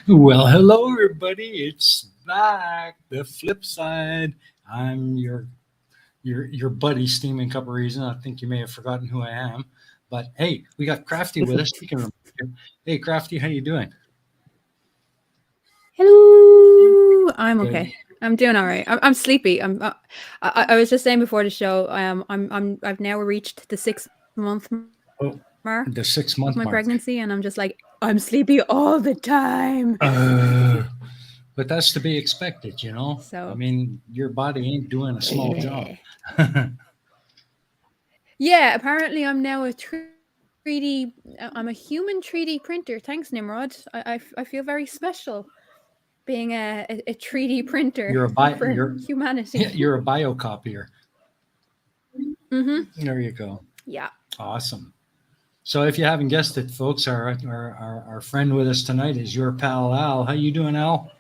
Well, hello everybody. It's back. The flip side. I'm your buddy, Steaming Cup of Reason. I think you may have forgotten who I am, but hey, we got Crafty with us. We can remember you. Hey, Crafty, how you doing? Hello. I'm Good. okay. I'm doing all right. I'm sleepy. I was just saying before the show. I've now reached the 6-month Oh, mark the 6 of month my mark. pregnancy, and I'm just like I'm sleepy all the time. But that's to be expected, you know. So I mean, your body ain't doing a small job. yeah. Apparently, I'm now a 3D. I'm a human 3D printer. Thanks, Nimrod. I feel very special being a 3D printer You're for humanity. you're a biocopier. Mm-hmm. There you go. Yeah. Awesome. So if you haven't guessed it, folks, our friend with us tonight is your pal Al. How you doing, Al?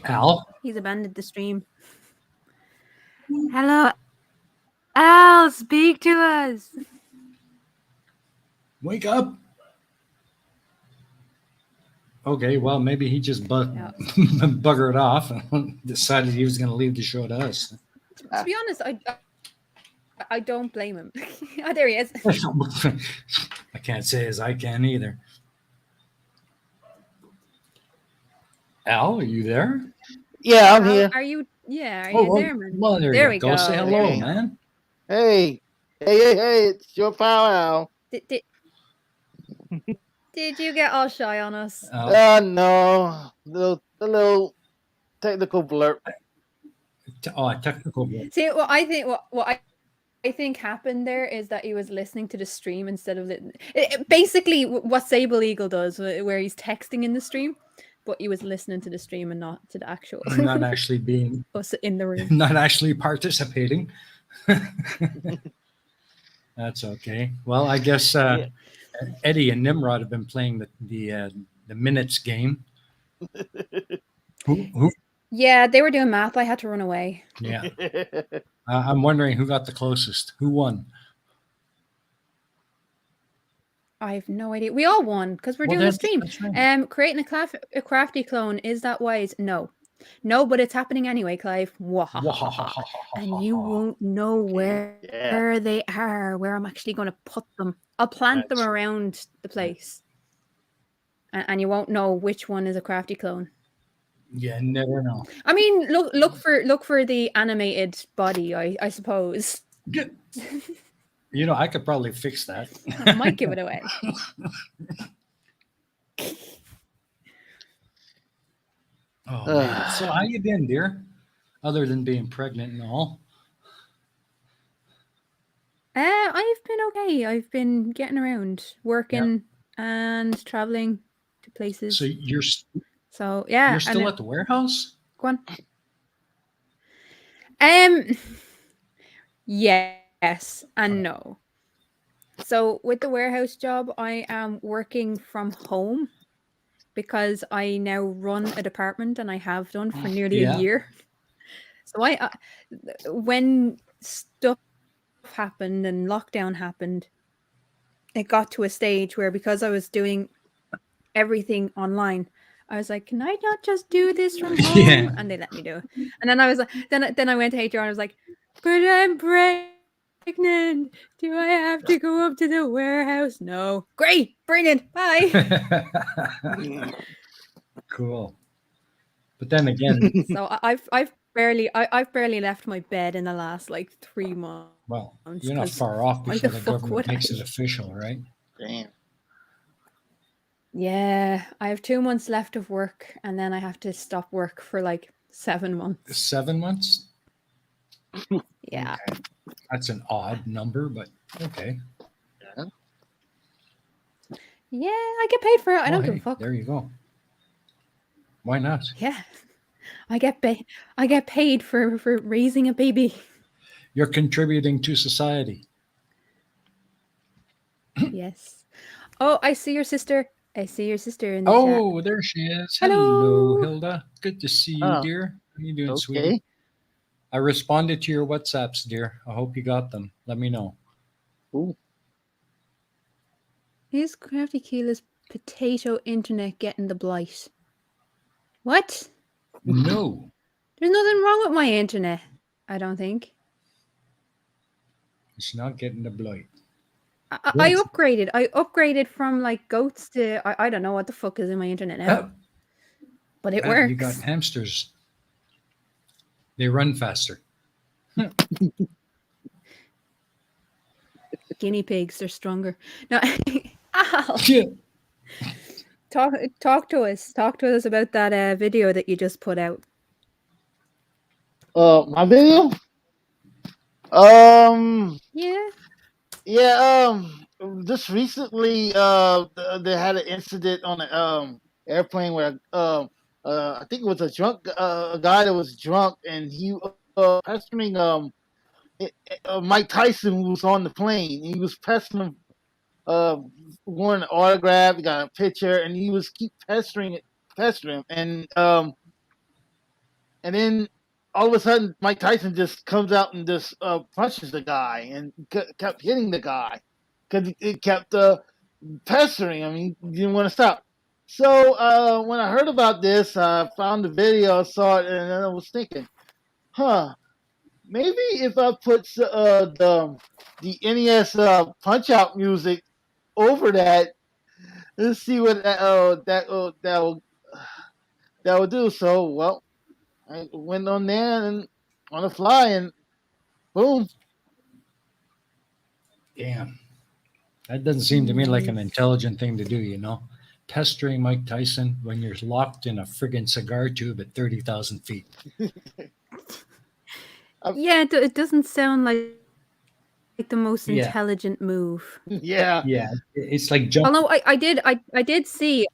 Al? He's abandoned the stream. Hello, Al. Speak to us. Wake up. Okay, well, maybe he just buggered off and decided he was going to leave the show to us. To be honest, I don't blame him. Oh, there he is. I can't say as I can either. Al, are you there? Yeah, I'm here. Are you? Yeah, are you there, man? Well, there we go. Say hello, Okay. man. Hey, it's your pal Al. Did you get all shy on us? No, the little technical blurb. A technical blurb. See, what I think happened there is that he was listening to the stream instead of basically what Sable Eagle does, where he's texting in the stream, but he was listening to the stream and not to the actual. Not actually being us in the room. Not actually participating. That's okay. Well, I guess Eddie and Nimrod have been playing the minutes game. Who? Yeah, they were doing math. I had to run away. Yeah. I'm wondering who got the closest. Who won? I have no idea. We all won because we're doing a stream. Right. Creating a crafty clone, is that wise? No, but it's happening anyway, Clive. And you won't know where they are, where I'm actually going to put them. I'll plant them around the place, and you won't know which one is a crafty clone. Yeah, never know. I mean, look for the animated body, I suppose. You know, I could probably fix that. I might give it away. Oh man. So how you been, dear? Other than being pregnant and all. I've been okay. I've been getting around, working and traveling to places. So you're yeah. You're still at the warehouse? Go on. Yes and no. So with the warehouse job, I am working from home because I now run a department and I have done for nearly a year. So when stuff happened and lockdown happened, it got to a stage where because I was doing everything online, I was like, can I not just do this from home? Yeah. And they let me do it. And then I was like, then I went to HR and I was like, but I'm pregnant. Do I have to go up to the warehouse? No. Great. Brilliant. Bye. Cool. But then again, so I've barely left my bed in the last like 3 months. Well, you're not far off before the government makes it official, right? Damn. Yeah, I have 2 months left of work, and then I have to stop work for like 7 months. 7 months? Yeah. Okay. That's an odd number, but okay. Yeah. Yeah, I get paid for it. I don't give a hey, fuck. there you go. Why not? Yeah, I get paid for raising a baby. You're contributing to society. Yes. Oh, I see your sister. I see your sister in the chat. Oh, there she is. Hello, Hello. Hilda. Good to see you, Oh, dear. How you doing, sweetie? okay. I responded to your WhatsApps, dear. I hope you got them. Let me know. Ooh. Is Crafty Keela's potato internet getting the blight? What? No, There's nothing wrong with my internet. I don't think. it's not getting the blight. I upgraded. I upgraded from like goats to I don't know what the fuck is in my internet now. Oh, But it well, you got works. hamsters. They run faster. Guinea pigs are stronger. No. Ow. Yeah. Talk to us. Talk to us about that video that you just put out. My video. Um, Yeah. yeah. Just recently, they had an incident on an airplane where I think it was a guy that was drunk, and he pestering Mike Tyson, who was on the plane. He was pestering him, wanting an autograph. He got a picture, and he was keep pestering him, and then all of a sudden, Mike Tyson just comes out and just punches the guy, and kept hitting the guy because it kept pestering him. He didn't want to stop. So when I heard about this, I found the video, saw it, and I was thinking, huh, maybe if I put the NES Punch Out music over that, let's see what that will do. So, well, I went on there and on the fly, and boom. Damn. That doesn't seem to me like an intelligent thing to do, you know? Pestering Mike Tyson when you're locked in a friggin' cigar tube at 30,000 feet. Yeah, it doesn't sound like the most Yeah. intelligent move. Yeah. Yeah. It's like jumping. Although I did see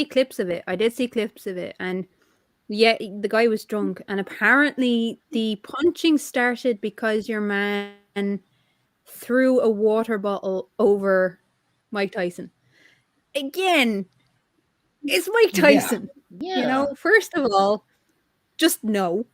clips of it. I did see clips of it, and yeah, the guy was drunk, and apparently the punching started because your man threw a water bottle over Mike Tyson. Again, it's Mike Tyson. Yeah. You know, first of all, just no.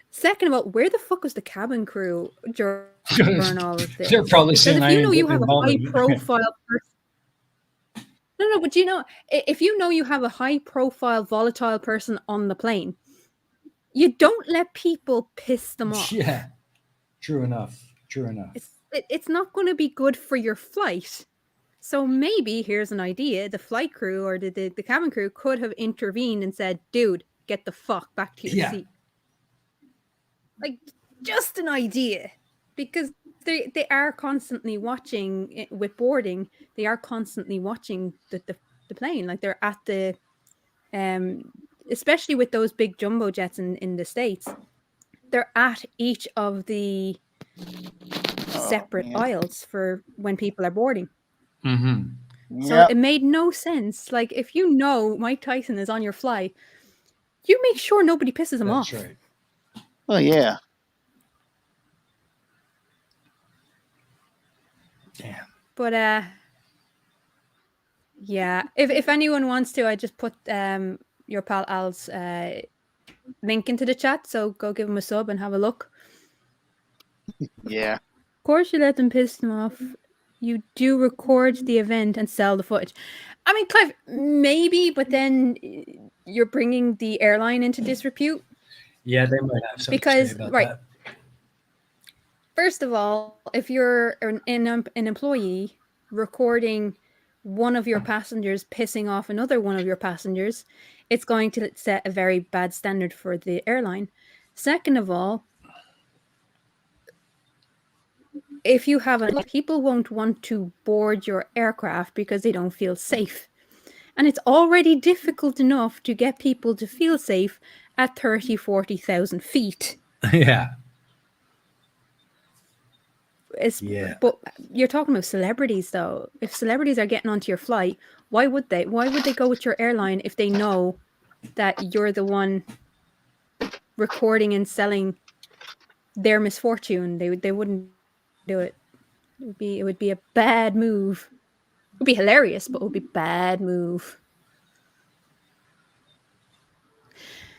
Second of all, where the fuck was the cabin crew during all of this? They're probably Because saying if I you ain't know you getting have a involved high in it. profile person, no, but you know, if you know you have a high profile volatile person on the plane, you don't let people piss them off. Yeah. True enough. True enough. It's not going to be good for your flight. So maybe here's an idea: the flight crew or the cabin crew could have intervened and said, "Dude, get the fuck back to your seat." Like, just an idea, because they are constantly watching with boarding. They are constantly watching the plane. Like, they're at the especially with those big jumbo jets in the States, they're at each of the separate aisles for when people are boarding. Mm-hmm. So it made no sense. Like, if you know Mike Tyson is on your flight, you make sure nobody pisses him off. That's right. Oh yeah. Damn. But yeah, if anyone wants to, I just put your pal Al's link into the chat, so go give him a sub and have a look. Yeah. Of course, you let them piss them off. You do record the event and sell the footage. I mean, Clive, maybe, but then you're bringing the airline into disrepute. Yeah, they might have something Because, to say about right, that. first of all, if you're an employee recording one of your passengers pissing off another one of your passengers, it's going to set a very bad standard for the airline. Second of all, if you have people won't want to board your aircraft because they don't feel safe. And it's already difficult enough to get people to feel safe at 30,000, 40,000 feet. Yeah. Yeah. But you're talking about celebrities, though. If celebrities are getting onto your flight, why would they? Why would they go with your airline if they know that you're the one recording and selling their misfortune? They wouldn't do it. It would be a bad move. It would be hilarious, but it would be a bad move.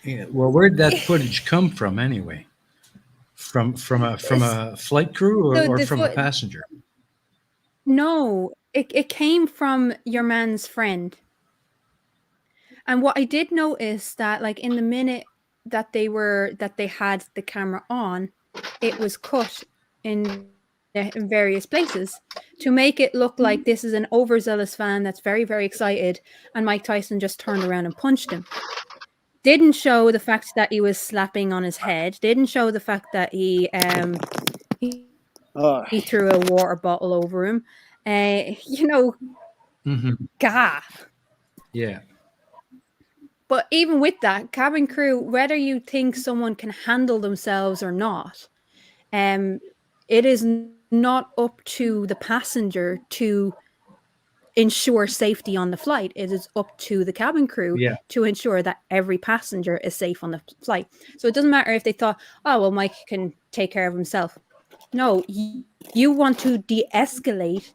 Yeah. Well, where'd that footage come from anyway? From a flight crew So or the from a foot. passenger? No, it came from your man's friend. And what I did notice that, like, in the minute that they had the camera on, it was cut in various places to make it look like this is an overzealous fan that's very, very excited, and Mike Tyson just turned around and punched him. Didn't show the fact that he was slapping on his head. Didn't show the fact that he threw a water bottle over him. Mm-hmm. Gah. Yeah. But even with that, cabin crew, whether you think someone can handle themselves or not, it is not up to the passenger to ensure safety on the flight. It is up to the cabin crew Yeah. to ensure that every passenger is safe on the flight. So it doesn't matter if they thought, oh, well, Mike can take care of himself. No, you want to de-escalate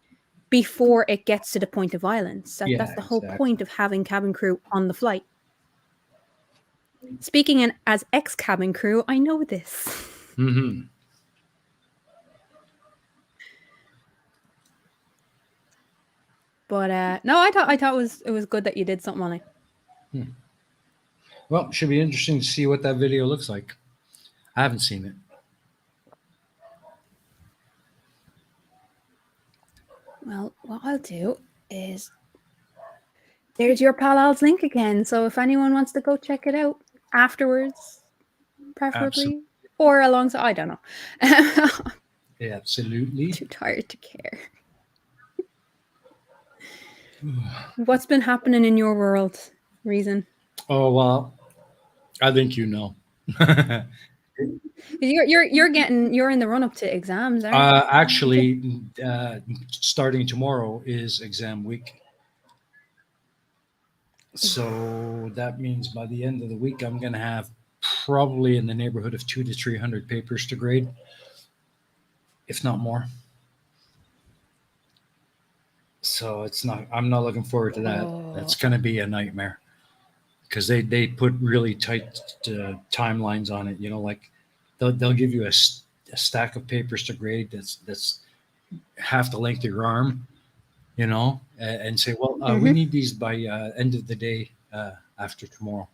before it gets to the point of violence. That's the whole point of having cabin crew on the flight. Speaking as ex-cabin crew, I know this. Mm-hmm. But no, I thought it was good that you did something on it. Well, should be interesting to see what that video looks like. I haven't seen it. Well, what I'll do is there's YourPal link again. So if anyone wants to go check it out afterwards, preferably, or alongside, I don't know. Yeah, absolutely. Too tired to care. What's been happening in your world, Reason? Oh well, I think you know. You're in the run up to exams, aren't you? Actually, starting tomorrow is exam week. So that means by the end of the week, I'm going to have probably in the neighborhood of 200 to 300 papers to grade, if not more. So I'm not looking forward to that. Oh. That's going to be a nightmare because they put really tight timelines on it. Like they'll give you a stack of papers to grade that's half the length of your arm, and say, well, we need these by end of the day after tomorrow.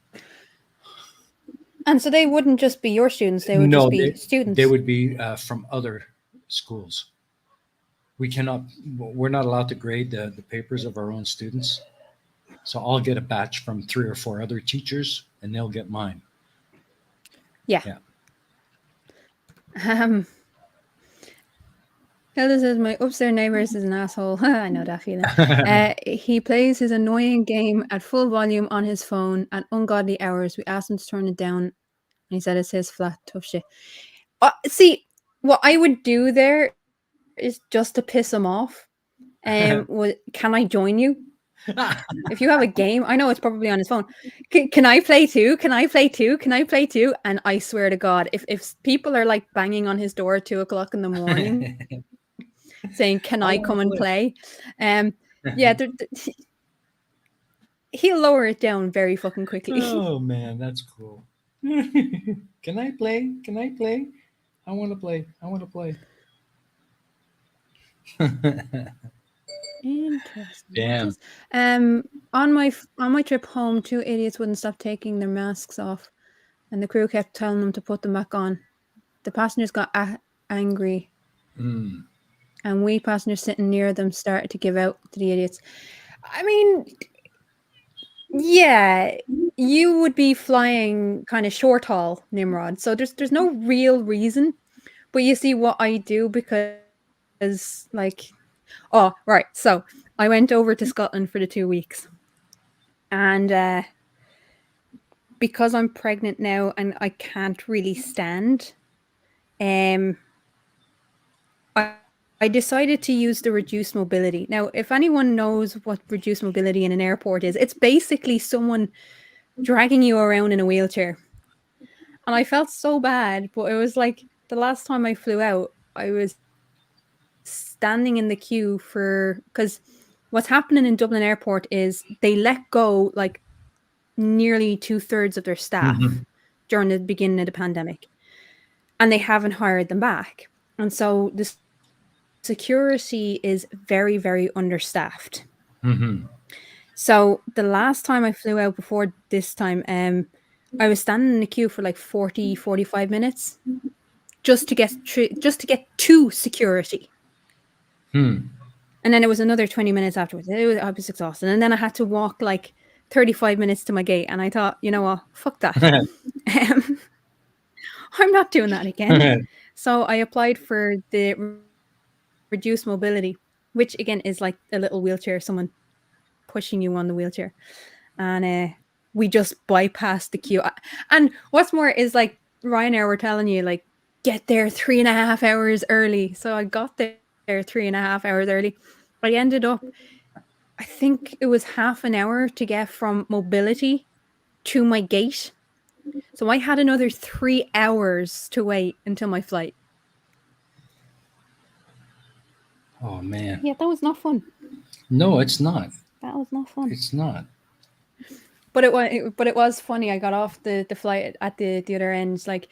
And so they wouldn't just be your students; they would just be students. They would be from other schools. We're not allowed to grade the papers of our own students. So I'll get a batch from 3 or 4 other teachers, and they'll get mine. Yeah. Hilda says, my upstairs neighbor is an asshole. I know that feeling. He plays his annoying game at full volume on his phone at ungodly hours. We asked him to turn it down, and he said it's his flat. Tough shit. See, what I would do there is just to piss him off. Can I join you? If you have a game, I know it's probably on his phone. Can I play too? Can I play too? Can I play too? And I swear to God, if people are like banging on his door at 2:00 in the morning, saying, "Can I come and play?" Yeah, he'll lower it down very fucking quickly. Oh man, that's cool. Can I play? Can I play? I want to play. I want to play. Interesting. Damn. On my trip home, 2 idiots wouldn't stop taking their masks off, and the crew kept telling them to put them back on. The passengers got angry, and we passengers sitting near them started to give out to the idiots. I mean, yeah, you would be flying kind of short haul, Nimrod. So there's no real reason, but you see what I do because, like. Oh, right. So I went over to Scotland for the 2 weeks. And because I'm pregnant now and I can't really stand, I decided to use the reduced mobility. Now, if anyone knows what reduced mobility in an airport is, it's basically someone dragging you around in a wheelchair. And I felt so bad, but it was like the last time I flew out, I was standing in the queue because what's happening in Dublin Airport is they let go like nearly 2/3 of their staff during the beginning of the pandemic, and they haven't hired them back. And so the security is very, very understaffed. So the last time I flew out before this time, I was standing in the queue for like 45 minutes just to get to security. And then it was another 20 minutes afterwards. I was exhausted. And then I had to walk like 35 minutes to my gate. And I thought, you know what? Fuck that. I'm not doing that again. So I applied for the reduced mobility, which again is like a little wheelchair, someone pushing you on the wheelchair. And we just bypassed the queue. And what's more is like Ryanair were telling you, like, get there 3.5 hours early. So I got there 3.5 hours early. I ended up, I think it was half an hour to get from mobility to my gate. So I had another 3 hours to wait until my flight. Oh man. Yeah, that was not fun. No, it's not. That was not fun. It's not. But it was funny. I got off the flight at the other end. It's like,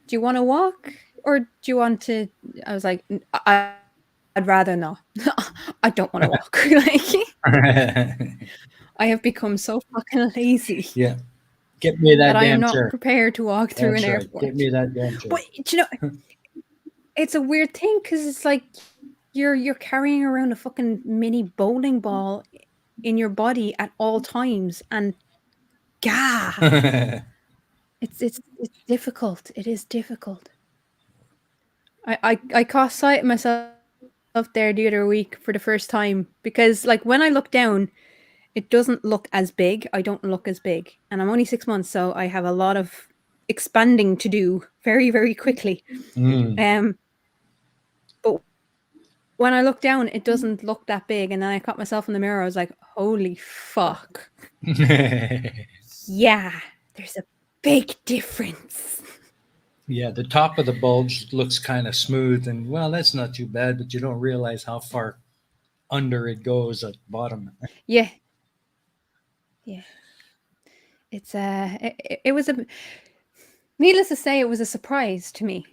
do you want to walk or do you want to? I was like, I'd rather not. I don't want to walk. I have become so fucking lazy. Yeah. Get me that I am not chair. prepared to walk through That's an right. airport. Get me that damn chair. But you know, it's a weird thing because it's like you're carrying around a fucking mini bowling ball in your body at all times, and it's difficult. It is difficult. I caught sight of myself there the other week for the first time because, like, when I look down, it doesn't look as big. I don't look as big, and I'm only 6 months, so I have a lot of expanding to do very, very quickly. But when I look down, it doesn't look that big, and then I caught myself in the mirror. I was like, "Holy fuck!" Yeah, there's a big difference. Yeah, the top of the bulge looks kind of smooth, and well, that's not too bad, but you don't realize how far under it goes at the bottom. Yeah. It's it was a, needless to say, it was a surprise to me.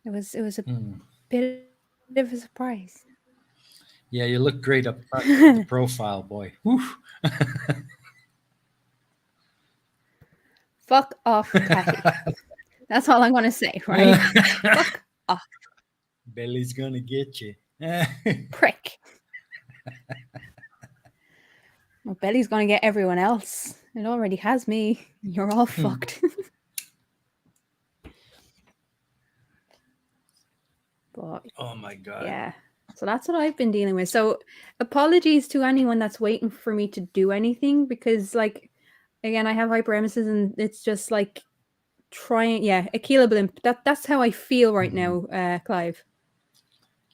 It was a bit of a surprise. Yeah, you look great up front with the profile, boy. Whew. Fuck off, Kathy. That's all I'm gonna say, right? Fuck off. Belly's gonna get you. Prick. Well, Belly's gonna get everyone else. It already has me. You're all fucked. But oh my god. yeah. So that's what I've been dealing with. So apologies to anyone that's waiting for me to do anything because, like, again, I have hyperemesis and it's just like trying, Aquila blimp. That's how I feel right now, Clive.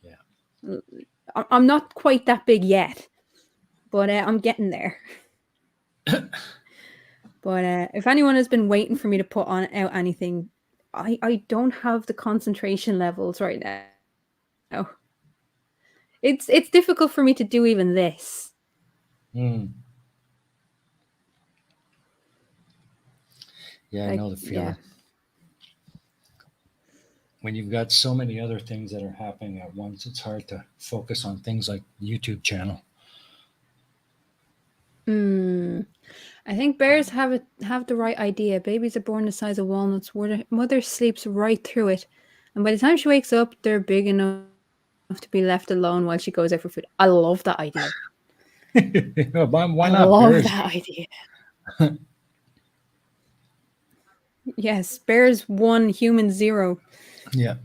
Yeah. I'm not quite that big yet, but I'm getting there. But if anyone has been waiting for me to put out anything, I don't have the concentration levels right now. It's difficult for me to do even this. Yeah, I know the feeling. Yeah. When you've got so many other things that are happening at once, it's hard to focus on things like the YouTube channel. I think bears have the right idea. Babies are born the size of walnuts. Mother sleeps right through it, and by the time she wakes up, they're big enough to be left alone while she goes out for food. I love that idea. Why not? I love bears? that idea. Yes, bears 1, human 0. Yeah.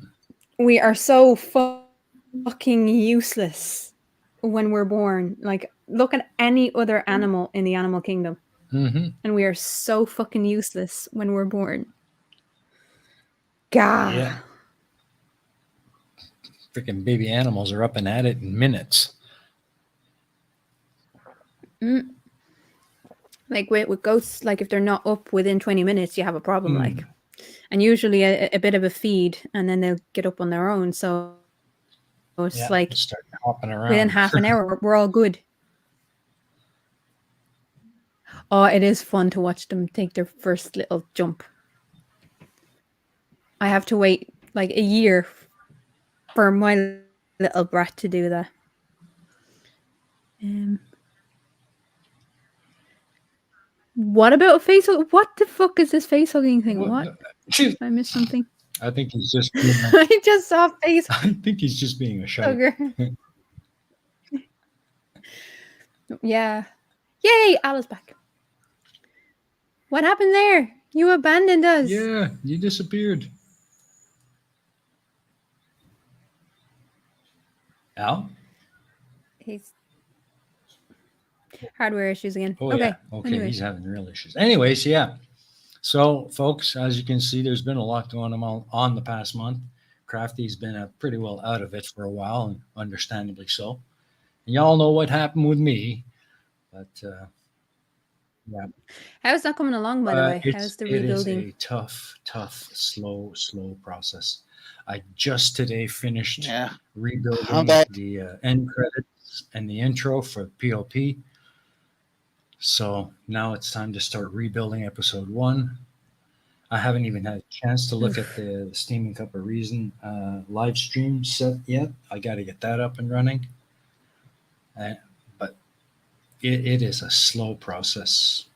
We are so fucking useless when we're born. Like, look at any other animal in the animal kingdom. And we are so fucking useless when we're born. God. Yeah. freaking baby animals are up and at it in minutes. Like with ghosts, like if they're not up within 20 minutes, you have a problem. Mm. Like, and usually a bit of a feed, and then they'll get up on their own. So it's like start hopping around within half an hour, we're all good. Oh, it is fun to watch them take their first little jump. I have to wait like a year for my little brat to do that. What about face hug? What the fuck is this face hugging thing? What? Did I miss something? I think he's just being I just saw face I think he's just being a shy. hugger. Yeah. Yay, Alice back. What happened there? You abandoned us. Yeah, you disappeared. Al? He's hardware issues again. Oh, okay. yeah. Okay, Anyway. he's having real issues. Anyways, yeah. So, folks, as you can see, there's been a lot going on the past month. Crafty's been pretty well out of it for a while, and understandably so. And y'all know what happened with me. But, yeah. How's that coming along, by the way? How's the rebuilding? It is a tough, slow process. I just today finished rebuilding the end credits and the intro for POP. So now it's time to start rebuilding episode 1. I haven't even had a chance to look at the Steaming Cup of Reason live stream set yet. I got to get that up and running. But it is a slow process.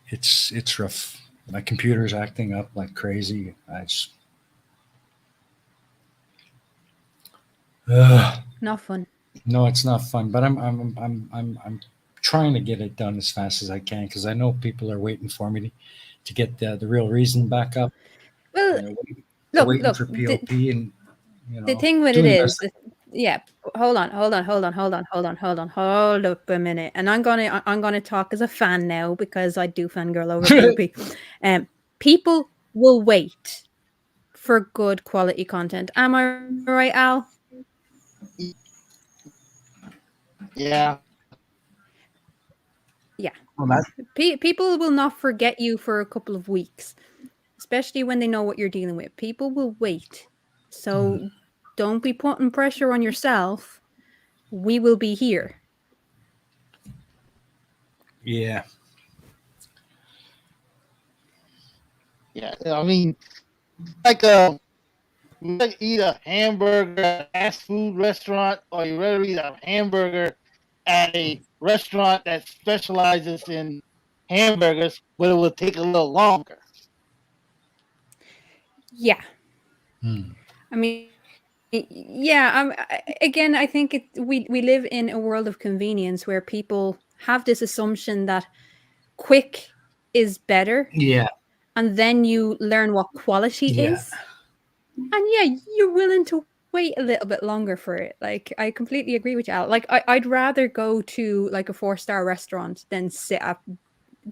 It's rough. My computer's acting up like crazy. I just Not fun. No, it's not fun. But I'm trying to get it done as fast as I can because I know people are waiting for me to get the real reason back up. Well, waiting for POP and the thing with it is, hold up a minute, and I'm gonna talk as a fan now because I do fangirl over POP. People will wait for good quality content. Am I right, Al? Yeah. Well, people will not forget you for a couple of weeks, especially when they know what you're dealing with. People will wait. So don't be putting pressure on yourself. We will be here. Yeah. Yeah. I mean, like you rather eat a hamburger at a fast food restaurant, or you rather eat a hamburger at a restaurant that specializes in hamburgers, but it will take a little longer. Yeah. I mean, yeah. Again, I think we live in a world of convenience where people have this assumption that quick is better. Yeah. And then you learn what quality is. And yeah, you're willing to wait a little bit longer for it. Like, I completely agree with you, Al. Like, I'd rather go to like a 4-star restaurant than sit up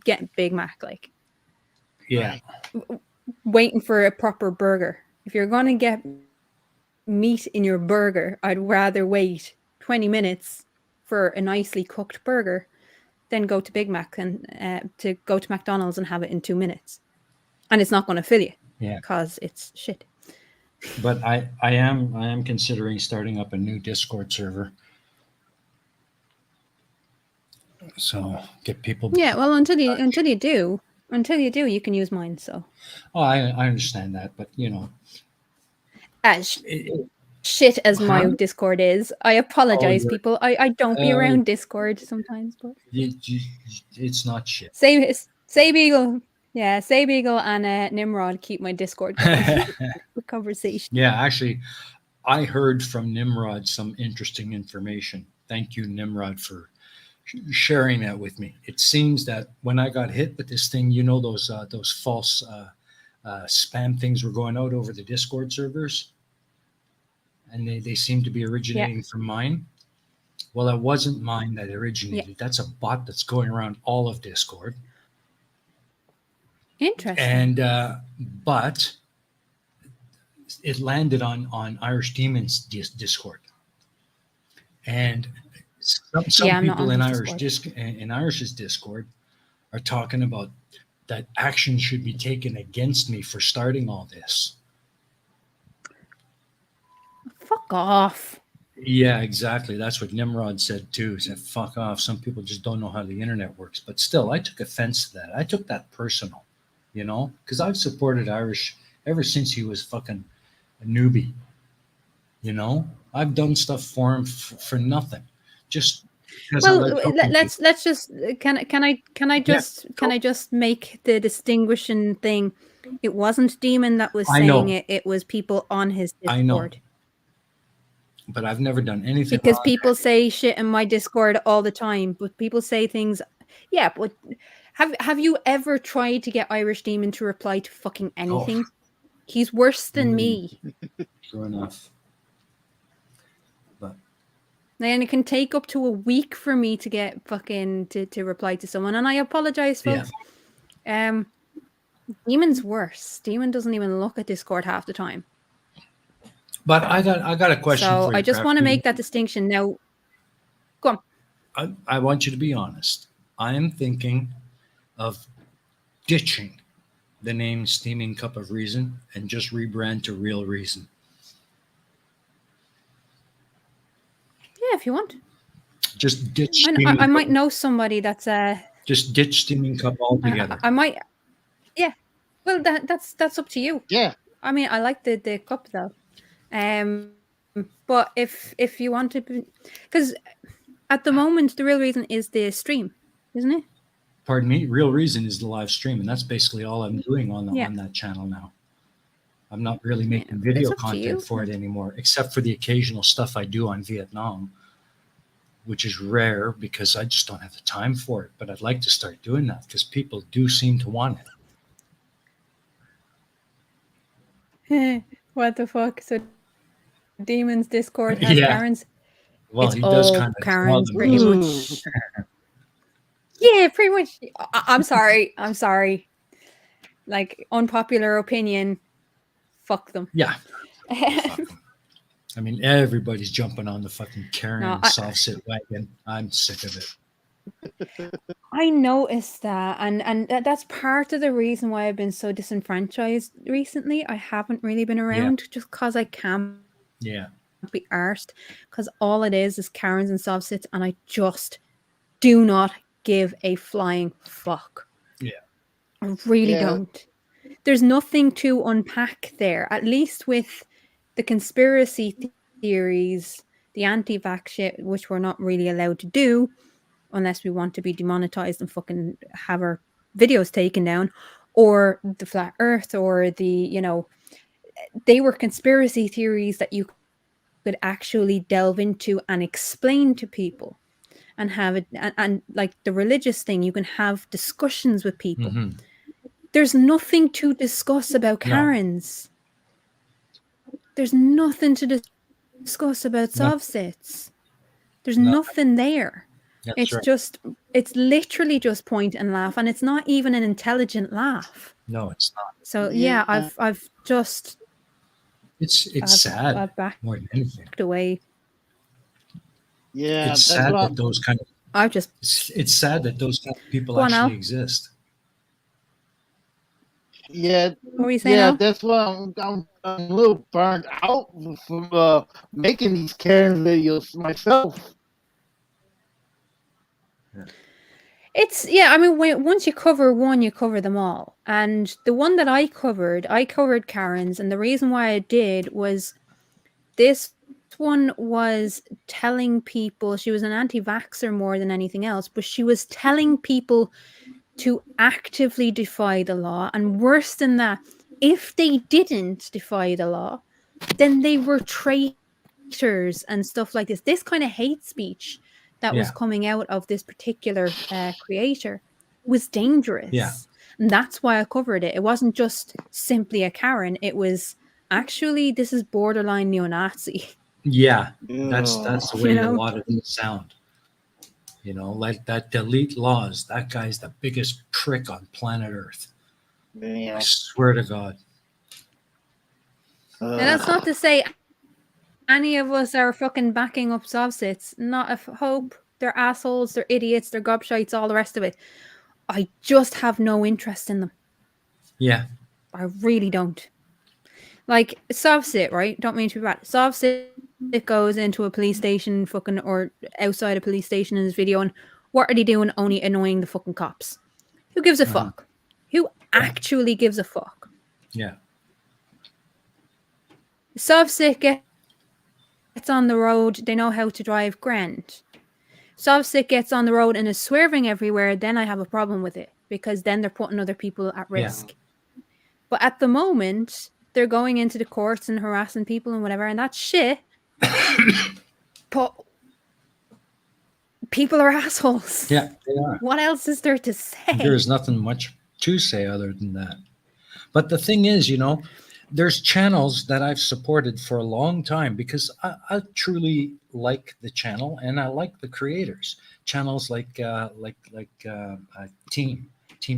getting Big Mac. Like, waiting for a proper burger. If you're gonna get meat in your burger, I'd rather wait 20 minutes for a nicely cooked burger than go to Big Mac and to go to McDonald's and have it in 2 minutes. And it's not going to fill you. Yeah. Because it's shit. But I am considering starting up a new Discord server. So get people. Yeah, well, until you do, you can use mine. So. Oh, I understand that, but as shit as my Discord is, I apologize, people. I don't be around Discord sometimes, but it's not shit. Say Beagle. Yeah, Say Beagle and Nimrod keep my Discord going with conversation. Yeah, actually, I heard from Nimrod some interesting information. Thank you, Nimrod, for sharing that with me. It seems that when I got hit with this thing, those false spam things were going out over the Discord servers, and they seem to be originating from mine. Well, it wasn't mine that originated. That's a bot that's going around all of Discord. Interesting. And but it landed on Irish Demons Discord, and some I'm not people on in his Discord. in Irish's Discord are talking about that action should be taken against me for starting all this. Fuck off. Yeah, exactly. That's what Nimrod said too. He said, "Fuck off." Some people just don't know how the internet works. But still, I took offense to that. I took that personal, because I've supported Irish ever since he was fucking a newbie. I've done stuff for him for nothing, just because I Well, like helping people. let's just Yeah, can I just make the distinguishing thing? It wasn't Demon that was I saying know, it. It was people on his I know, Discord. but I've never done anything Because wrong. people say shit in my Discord all the time, but people say things. Yeah, but have you ever tried to get Irish Demon to reply to fucking anything? He's worse than me. True enough. But And it can take up to a week for me to get fucking to reply to someone, and I apologize, folks. yeah, Demon's worse. Demon doesn't even look at Discord half the time. but I got a question So for you. I just want to Crafty. make that distinction now. Go on. I want you to be honest. I am thinking of ditching the name Steaming Cup of Reason and just rebrand to Real Reason. Yeah, if you want. Just ditch. I might know somebody that's Just ditch Steaming Cup altogether. I might. Yeah. Well, that's up to you. Yeah. I mean, I like the cup though. But if you want to, because at the moment the Real Reason is the stream, isn't it? Pardon me. Real Reason is the live stream, and that's basically all I'm doing on Yeah. on that channel now. I'm not really making It's video up to you. content for it anymore, except for the occasional stuff I do on Vietnam, which is rare because I just don't have the time for it. But I'd like to start doing that because people do seem to want it. What the fuck? So Demon's Discord has Yeah. Karens. Well, It's he does all kind of Karens, pretty much. Yeah, pretty much. I'm sorry. I'm sorry. Like, unpopular opinion. Fuck them. Yeah. Fuck 'em. I mean, everybody's jumping on the fucking Karen soft sit wagon. I'm sick of it. I noticed that, and that's part of the reason why I've been so disenfranchised recently. I haven't really been around just because I can't be arsed, because all it is Karens and soft sits, and I just do not give a flying fuck. Yeah. I really don't. There's nothing to unpack there, at least with the conspiracy theories, the anti-vax shit, which we're not really allowed to do unless we want to be demonetized and fucking have our videos taken down, or the flat earth, or they were conspiracy theories that you could actually delve into and explain to people and have it. And like the religious thing, you can have discussions with people. Mm-hmm. There's nothing to discuss about Karens. No. There's nothing to discuss about soft sits. There's nothing there. That's it's literally just point and laugh, and it's not even an intelligent laugh. No, it's not. So I've just it's sad I've more than anything. backed away. Yeah, it's sad that those kind of it's sad that those kind of people actually exist. Yeah, what were you saying? Al? That's why I'm a little burned out from making these Karen videos myself. It's I mean, once you cover one, you cover them all. And the one that I covered Karen's, and the reason why I did was this one was telling people, she was an anti-vaxxer more than anything else, but she was telling people to actively defy the law, and worse than that, if they didn't defy the law, then they were traitors and stuff like this. This kind of hate speech that was coming out of this particular creator was dangerous. Yeah. And that's why I covered it. It wasn't just simply a Karen. It was actually, this is borderline neo-Nazi. Yeah, that's the way a lot of them sound. Like that delete laws. That guy's the biggest prick on planet Earth. Yeah. I swear to God. And that's not to say any of us are fucking backing up Sovsits. Not a hope. They're assholes, they're idiots, they're gobshites, all the rest of it. I just have no interest in them. Yeah. I really don't. Like, Sovsit, right? Don't mean to be bad. Sovsit goes into a police station fucking or outside a police station in his video, and what are they doing? Only annoying the fucking cops. Who gives a fuck? Who actually gives a fuck? Yeah. Sovsit gets on the road, they know how to drive grand. Sovsit gets on the road and is swerving everywhere, then I have a problem with it, because then they're putting other people at risk. But at the moment, they're going into the courts and harassing people and whatever, and that's shit. But people are assholes. Yeah, they are. What else is there to say? There's nothing much to say other than that. But the thing is, there's channels that I've supported for a long time because I truly like the channel and I like the creators. Channels like Team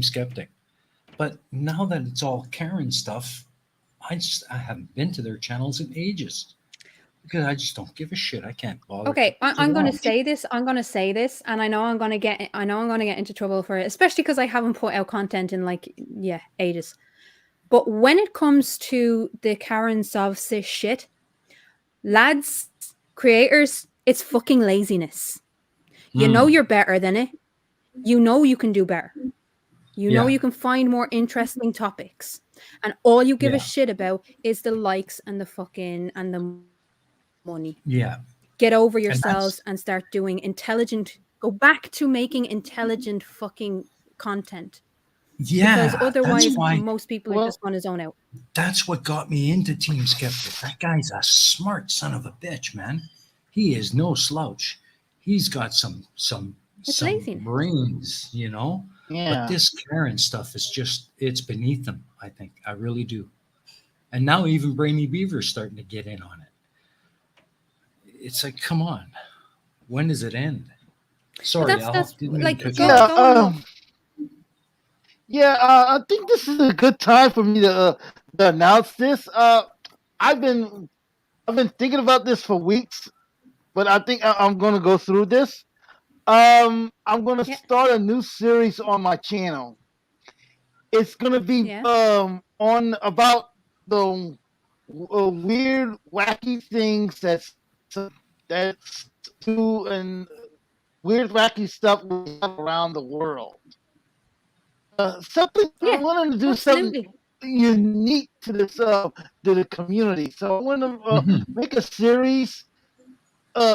Skeptic. But now that it's all Karen stuff, I haven't been to their channels in ages because I just don't give a shit. I can't bother. Okay, I'm going to say this. I'm going to say this, and I know I'm going to get into trouble for it, especially because I haven't put out content in ages. But when it comes to the Karen Sovsis shit, lads, creators, it's fucking laziness. You know you're better than it. You know you can do better. You know you can find more interesting topics. And all you give a shit about is the likes and the fucking and the money. Yeah. Get over yourselves and start doing go back to making intelligent fucking content. Yeah. Because otherwise most people are just going to zone out. That's what got me into Team Skeptic. That guy's a smart son of a bitch, man. He is no slouch. He's got some brains, Yeah. But this Karen stuff is it's beneath him, I think. I really do. And now even Brainy Beaver's starting to get in on it. It's like, come on. When does it end? Sorry, that's like I think this is a good time for me to announce this. I've been thinking about this for weeks, but I think I'm going to go through this. I'm going to start a new series on my channel. It's going to be on about the weird, wacky things that's do and weird, wacky stuff we have around the world. I wanted to do something unique to this to the community. So I want to make a series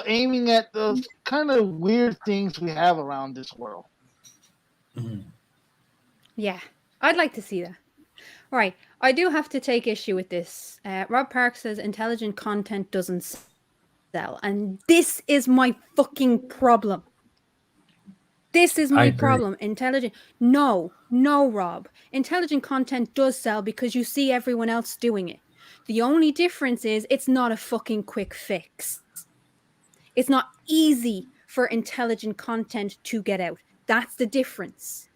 aiming at those kind of weird things we have around this world. Yeah, I'd like to see that. All right, I do have to take issue with this. Rob Park says intelligent content doesn't sell, and this is my fucking problem. This is my problem. Intelligent. No, Rob. Intelligent content does sell because you see everyone else doing it. The only difference is it's not a fucking quick fix. It's not easy for intelligent content to get out. That's the difference.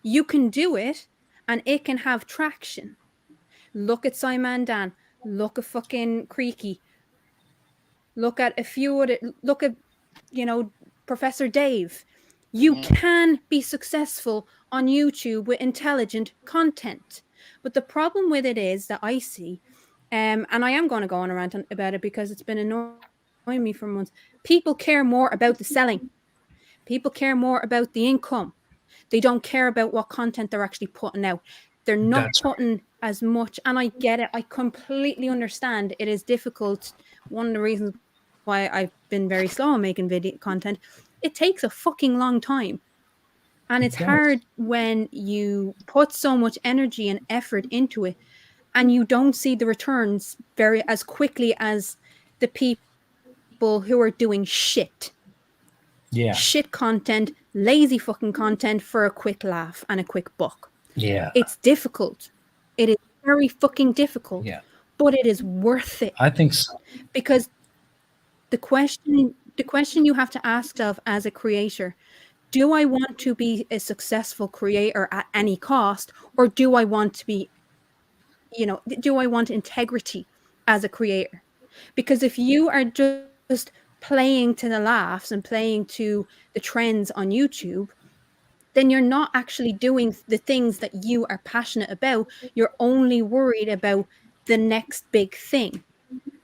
You can do it and it can have traction. Look at Simon Dan. Look at fucking Creaky. Look at a few of it. Look at, Professor Dave. You can be successful on YouTube with intelligent content. But the problem with it is that I see, and I am going to go on a rant about it because it's been annoying me for months. People care more about the selling. People care more about the income. They don't care about what content they're actually putting out. They're not putting as much. And I get it. I completely understand. It is difficult. One of the reasons why I've been very slow on making video content. It takes a fucking long time. And it's hard when you put so much energy and effort into it and you don't see the returns as quickly as the people who are doing shit. Yeah. Shit content, lazy fucking content for a quick laugh and a quick buck. Yeah. It's difficult. It is very fucking difficult. Yeah. But it is worth it. I think so. Because the question you have to ask yourself as a creator, do I want to be a successful creator at any cost, or do I want to be, do I want integrity? as a creator. Because if you are just playing to the laughs and playing to the trends on YouTube, then you're not actually doing the things that you are passionate about. You're only worried about the next big thing.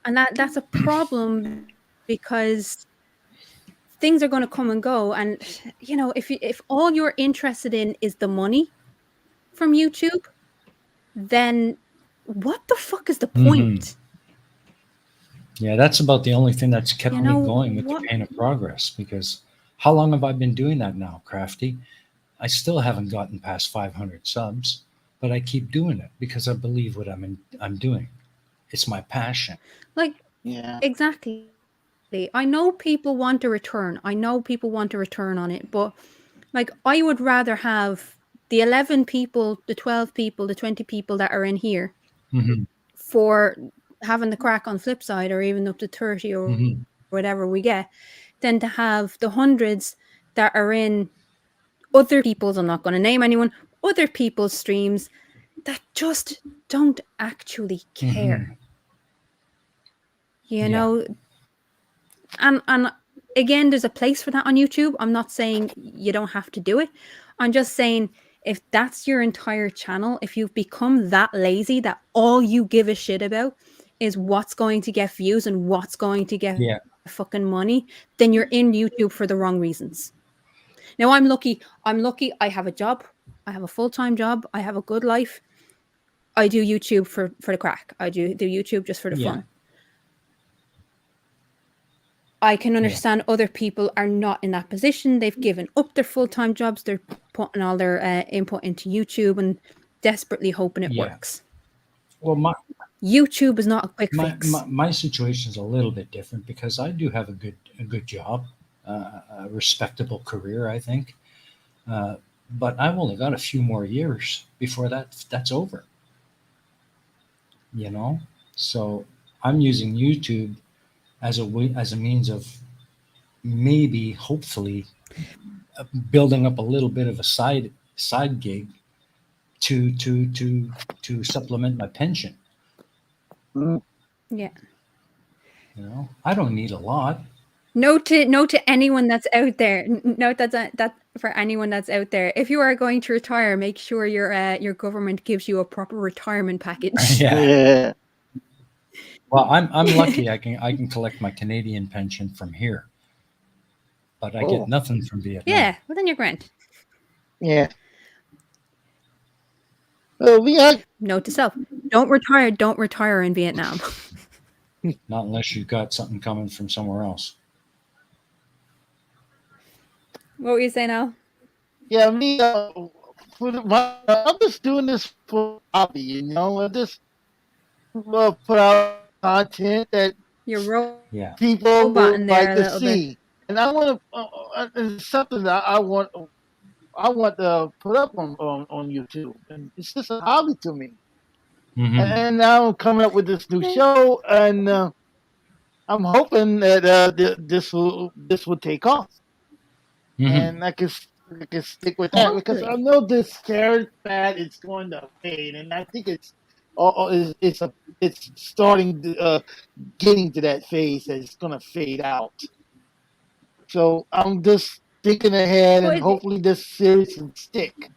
And that's a problem because things are going to come and go. And if all you're interested in is the money from YouTube, then what the fuck is the point? Yeah, that's about the only thing that's kept You me know going with the what? pain of progress. Because how long have I been doing that now, Crafty? I still haven't gotten past 500 subs, but I keep doing it because I believe what I'm doing. It's my passion. Like, Yeah. exactly. I know people want a return. I know people want a return on it, but like I would rather have the 11 people, the 12 people, the 20 people that are in here Hmm. for having the crack on Flipside, or even up to 30 or Hmm. whatever we get, than to have the hundreds that are in other people's, I'm not going to name anyone, other people's streams that just don't actually Hmm. care. You Yeah. know, and again, there's a place for that on YouTube. I'm not saying you don't have to do it. I'm just saying, if that's your entire channel, if you've become that lazy that all you give a shit about is what's going to get views and what's going to get Yeah. fucking money, then you're in YouTube for the wrong reasons. Now, I'm lucky I have a job. I have a full-time job. I have a good life. I do YouTube for the crack. I do YouTube just for the Yeah. fun. I can Yeah. understand other people are not in that position. They've given up their full-time jobs. They're putting all their input into YouTube and desperately hoping it Yeah. works. Well, YouTube is not a quick fix. my situation is a little bit different because I do have a good job, a respectable career, I think. Uh, but I've only got a few more years before that's over. You know, so I'm using YouTube as a way, as a means of maybe, hopefully, building up a little bit of a side gig to supplement my pension. Mm. Yeah. I don't need a lot. Note to anyone that's out there. Note that for anyone that's out there. If you are going to retire, make sure your government gives you a proper retirement package. Yeah. Yeah. Well, I'm lucky. I can collect my Canadian pension from here, but I get Oh. nothing from Vietnam. Yeah, well then you're grand. Yeah. Well, we are. Note to self: don't retire in Vietnam. Not unless you've got something coming from somewhere else. What were you saying, Al? Yeah, me. I'm just doing this for hobby. I just put out content that You're Yeah. people roboting would there like a to little bit. see, and I want to. It's something that I want. I want to put up on YouTube, and it's just a hobby to me. Hmm. And now I'm coming up with this new show, and I'm hoping that this will take off, Hmm. and I can stick with that because I Hopefully. know this carrot fad is going to fade, and I think it's starting to, getting to that phase that it's going to fade out. So I'm just thinking ahead, and But hopefully this series can stick.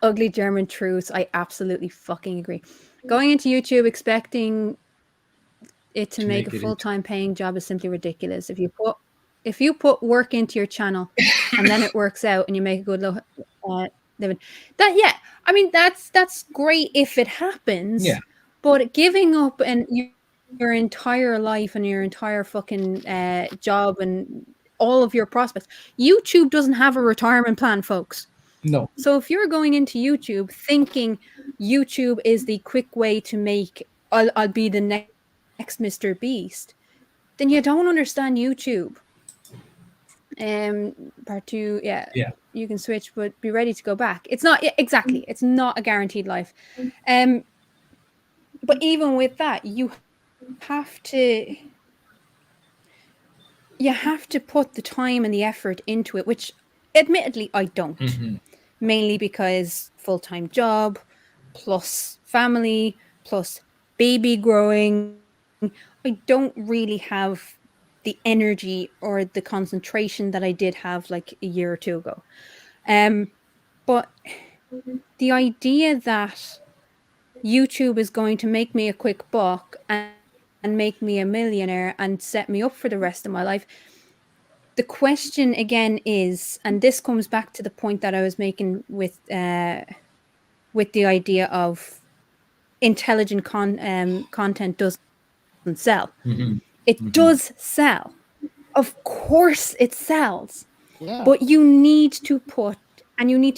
ugly German truths. I absolutely fucking agree. Going into YouTube expecting it to To make a make it into. full-time paying job is simply ridiculous. If you put work into your channel and then it works out and you make a good living, that yeah, I mean that's great if it happens, Yeah. but giving up and your entire life and your entire fucking job and all of your prospects. YouTube doesn't have a retirement plan, folks. No. So if you're going into YouTube thinking YouTube is the quick way to make I'll be the next Mr. Beast, then you don't understand YouTube. Part two, yeah, Yeah. you can switch, but be ready to go back. It's not exactly. It's not a guaranteed life. Um, but even with that, you have to put the time and the effort into it, which admittedly I don't. Hmm. Mainly because full-time job, plus family, plus baby growing, I don't really have the energy or the concentration that I did have like a year or two ago. But the idea that YouTube is going to make me a quick buck and make me a millionaire and set me up for the rest of my life. The question again is, and this comes back to the point that I was making with the idea of intelligent content doesn't sell. It does sell. Of course it sells. Yeah. But you need to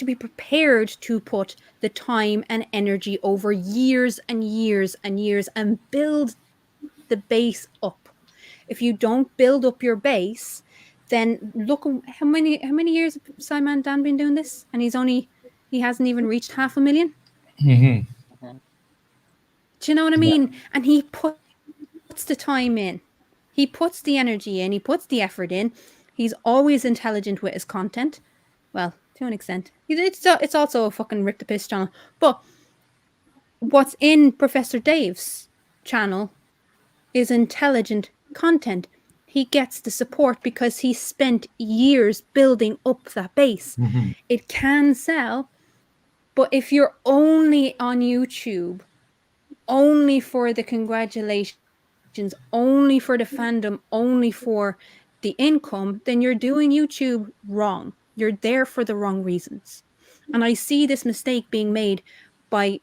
be prepared to put the time and energy over years and years and years and build the base up. If you don't build up your base, then look how many years have Simon Dan been doing this, and he hasn't even reached 500,000. Do you know what I mean? And he puts the time in, he puts the energy in, he puts the effort in. He's always intelligent with his content. Well, to an extent, it's also a fucking rip the piss channel. But what's in Professor Dave's channel is intelligent content. He gets the support because he spent years building up that base. It can sell, but if you're only on YouTube, only for the congratulations, only for the fandom, only for the income, then you're doing YouTube wrong. You're there for the wrong reasons. And I see this mistake being made by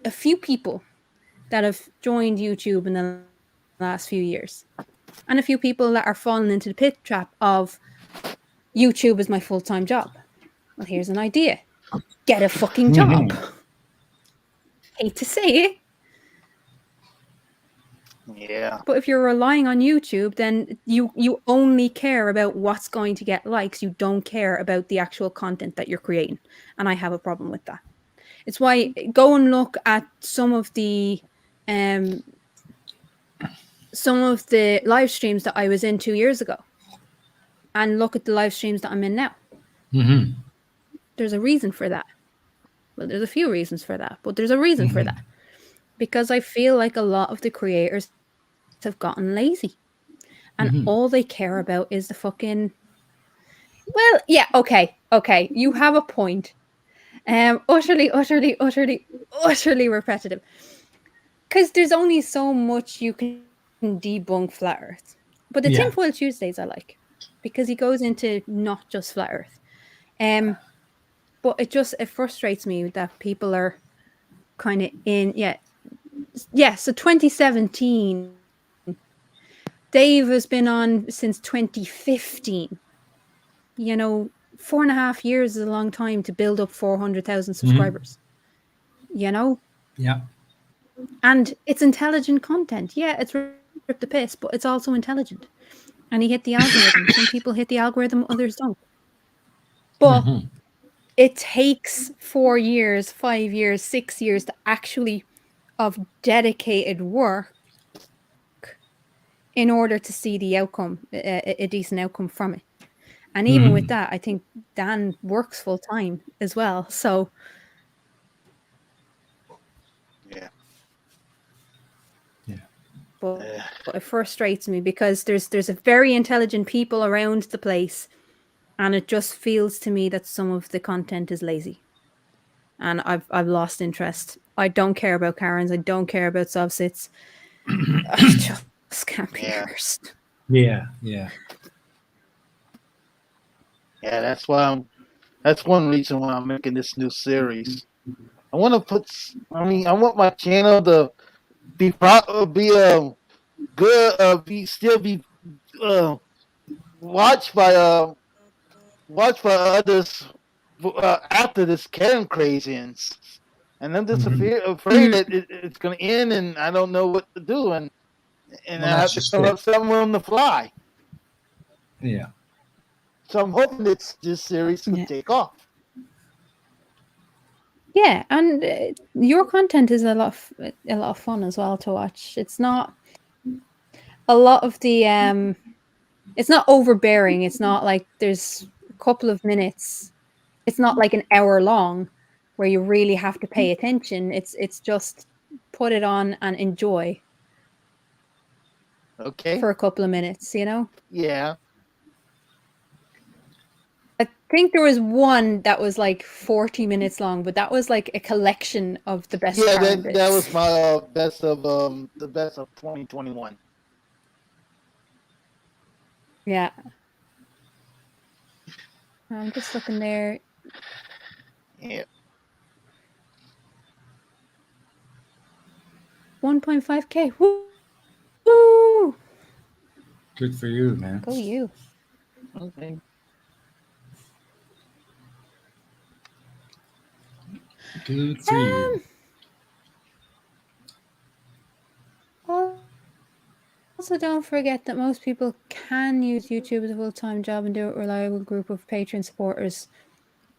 a few people that have joined YouTube in the last few years, and a few people that are falling into the pit trap of YouTube is my full-time job. Well, here's an idea. Get a fucking job. Hate to say it. Yeah. But if you're relying on YouTube, then you only care about what's going to get likes. You don't care about the actual content that you're creating. And I have a problem with that. It's why go and look at some of the live streams that I was in 2 years ago, and look at the live streams that I'm in now. There's a reason for that. Well, there's a few reasons for that, but there's a reason for that. Because I feel like a lot of the creators have gotten lazy, and all they care about is the fucking. Well, yeah, okay, you have a point. Utterly repetitive. Because there's only so much you can debunk flat Earth. But the Tinfoil Tuesdays I like, because he goes into not just flat Earth. But it frustrates me that people are kind of in so 2017. Dave has been on since 2015. 4.5 years is a long time to build up 400,000 subscribers. Yeah. And it's intelligent content. Yeah, it's rip the piss, but it's also intelligent. And he hit the algorithm. Some people hit the algorithm, others don't. But it takes 4 years, 5 years, 6 years to actually of dedicated work in order to see the outcome, a decent outcome from it. And even with that, I think Dan works full time as well. So but it frustrates me because there's a very intelligent people around the place, and it just feels to me that some of the content is lazy, and I've lost interest. I don't care about Karens. I don't care about subsits. I just can't be cursed. Yeah. That's why that's one reason why I'm making this new series. I want my channel to be good, watched by others after this Karen craze ends, and I'm just afraid that it's going to end, and I don't know what to do, and I have to come up something on the fly. Yeah. So I'm hoping this series will take off. Yeah, and your content is a lot of fun as well to watch. It's not a lot of the it's not overbearing. It's not like there's a couple of minutes. It's not like an hour long. where you really have to pay attention. It's just put it on and enjoy Okay. for a couple of minutes, you know? Yeah. I think there was one that was like 40 minutes long, but that was like a collection of the best Yeah, Karen that was bits. my best of the best of 2021. Yeah. I'm just looking there. Yeah. 1.5K. Woo! Good for you, man. Go you. Okay. Good for you. Also, don't forget that most people can use YouTube as a full-time job and do it with a reliable group of Patreon supporters,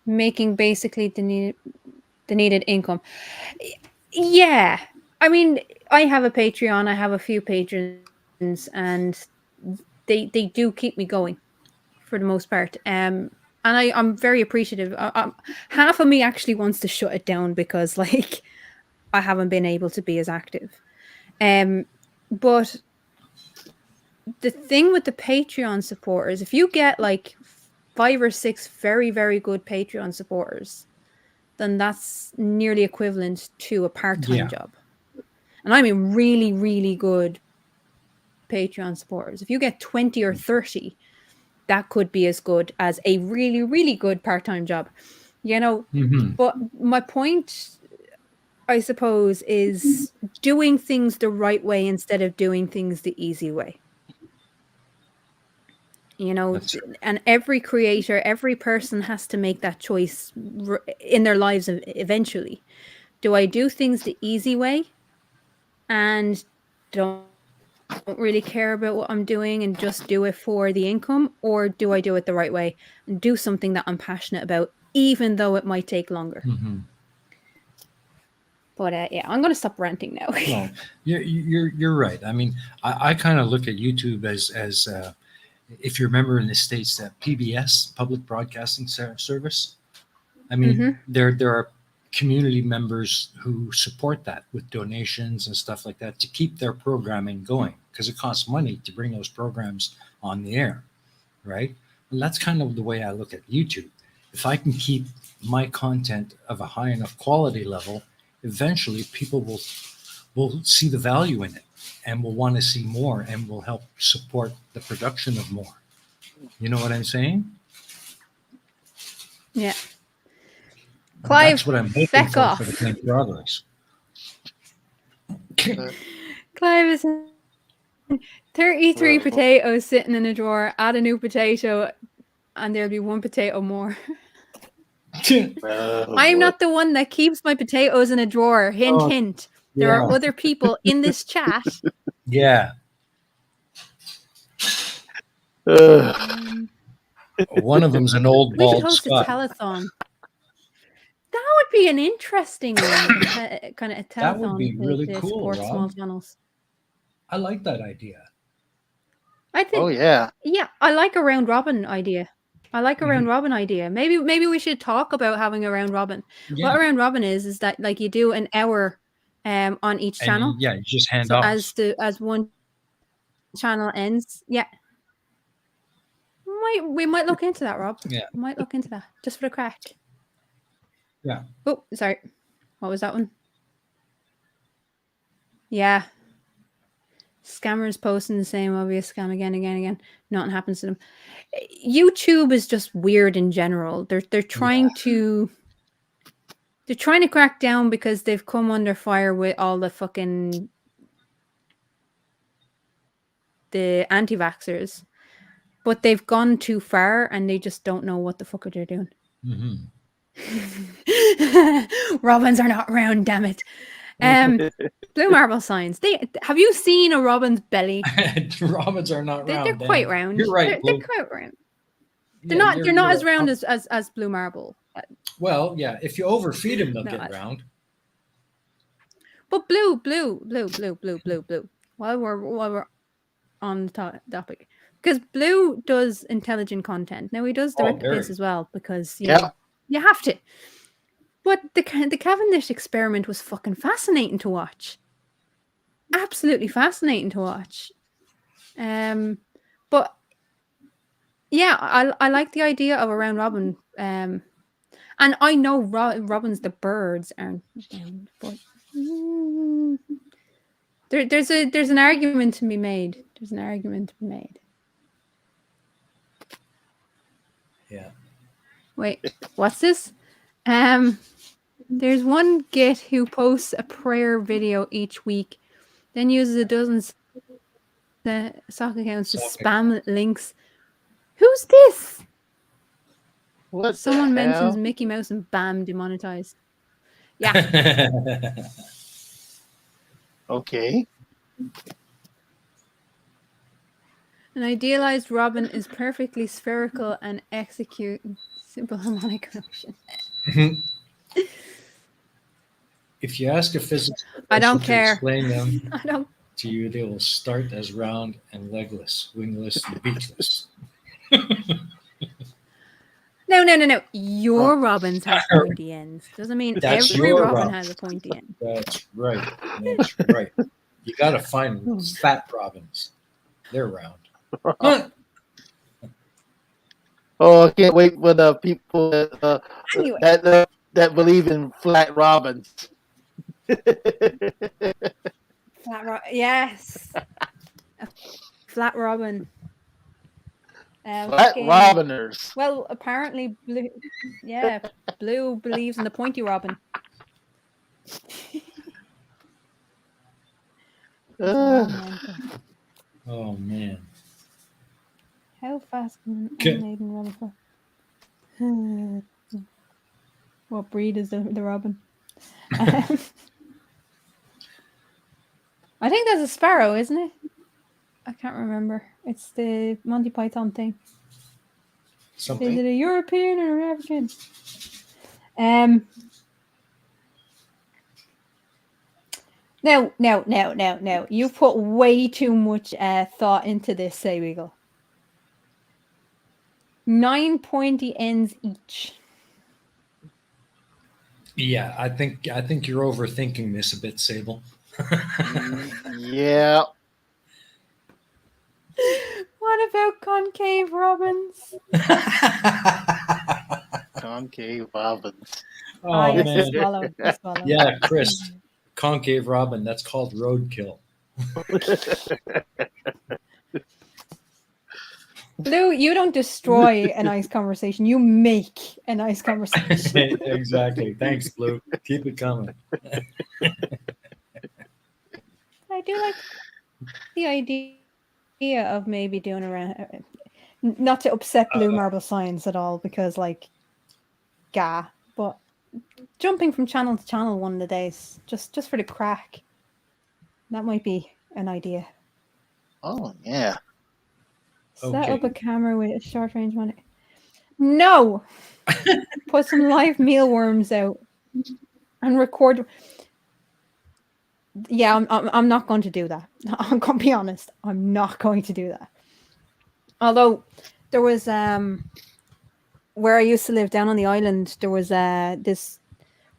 making basically the needed income. Yeah. I mean, I have a Patreon. I have a few patrons, and they do keep me going for the most part. And I'm very appreciative. Half of me actually wants to shut it down because, like, I haven't been able to be as active. But the thing with the Patreon supporters, if you get like 5 or 6 very, very good Patreon supporters, then that's nearly equivalent to a part-time Yeah. job. And I mean really, really good Patreon supporters. If you get 20 or 30, that could be as good as a really, really good part-time job. You know, but my point, I suppose, is doing things the right way instead of doing things the easy way. You know, That's true. and every creator, every person has to make that choice in their lives eventually. Do I do things the easy way and don't really care about what I'm doing and just do it for the income, or do I do it the right way and do something that I'm passionate about, even though it might take longer? But yeah, I'm going to stop ranting now. Well, you're right. I mean, I kind of look at YouTube as if you remember in the States, that PBS, Public Broadcasting Service. I mean, there are community members who support that with donations and stuff like that to keep their programming going, because it costs money to bring those programs on the air, right? And that's kind of the way I look at YouTube. If I can keep my content of a high enough quality level, eventually people will see the value in it and will want to see more and will help support the production of more. You know what I'm saying? Yeah. And Clive, that's what I'm hoping feck for off. the King Progress. Clive is 33 potatoes sitting in a drawer. Add a new potato, and there'll be 1 potato more. I'm not the one that keeps my potatoes in a drawer. Hint, hint. There are other people in this chat. Yeah. One of them's an old We should bald host a Scot. telethon. That would be an interesting one. Kind of a telethon That would be really to cool, support small Rob. channels. I like that idea. I think. Oh yeah. Yeah, I like a round robin idea. Maybe we should talk about having a round robin. Yeah. What a round robin is that, like, you do an hour on each channel. And you just hand So off. as one channel ends, yeah. We might look into that, Rob. Yeah. We might look into that just for the crack. Yeah. Oh, sorry. What was that one? Yeah. Scammers posting the same obvious scam again. Nothing happens to them. YouTube is just weird in general. They're trying to crack down because they've come under fire with all the fucking the anti-vaxxers. But they've gone too far and they just don't know what the fuck they're doing. Robins are not round, damn it. Blue marble signs. Have you seen a robin's belly? Robins are not round. They're quite round. You're right. They're quite round. Yeah, they're not as round as blue marble. Well, yeah. If you overfeed them, they'll get round. But blue. While we're on the topic, because Blue does intelligent content. Now he does the Rip Face as well, because you know, you have to. But the Cavendish experiment was fucking fascinating to watch. Absolutely fascinating to watch. But yeah, I like the idea of a round robin. And I know robins, the birds, aren't down, but there's an argument to be made. There's an argument to be made. Yeah. Wait, what's this? There's one git who posts a prayer video each week, then uses a dozen sock accounts to spam links. Who's this? What Someone the mentions hell? Mickey Mouse and bam, demonetized. Yeah. Okay. An idealized robin is perfectly spherical and execute simple harmonic motion. If you ask a physicist I don't to care. explain them I don't. to you, they will start as round and legless, wingless and beakless. No. Your robins have pointy ends. Doesn't mean That's every your robin robin. has a pointy end. That's right. That's right. You got to find fat robins. They're round. Oh, I can't wait for the people that Anyway. that believe in flat robins. Yes. A flat robin. Flat robiners. Well, apparently Blue. Yeah, Blue believes in the pointy robin. Oh man. How fast can an unladen robin fly? What breed is the robin? I think that's a sparrow, isn't it? I can't remember. It's the Monty Python thing. Something. Is it a European or an African? No. You've put way too much thought into this, Say Weagle. 9 pointy ends each. Yeah, I think you're overthinking this a bit, Sable. Yeah. What about concave robins? Concave robins. Oh yes, man. swallow. Yeah, Chris. Concave robin. That's called roadkill. Blue, you don't destroy a nice conversation. You make a nice conversation. Exactly. Thanks, Blue. Keep it coming. I do like the idea of maybe doing around, not to upset Blue Marble Science at all, because but jumping from channel to channel one of the days, just for the crack. That might be an idea. Oh yeah. Set up a camera with a short range one. No. Put some live mealworms out and record. Yeah, I'm not going to do that. I'm going to be honest. I'm not going to do that. Although there was where I used to live down on the island, there was this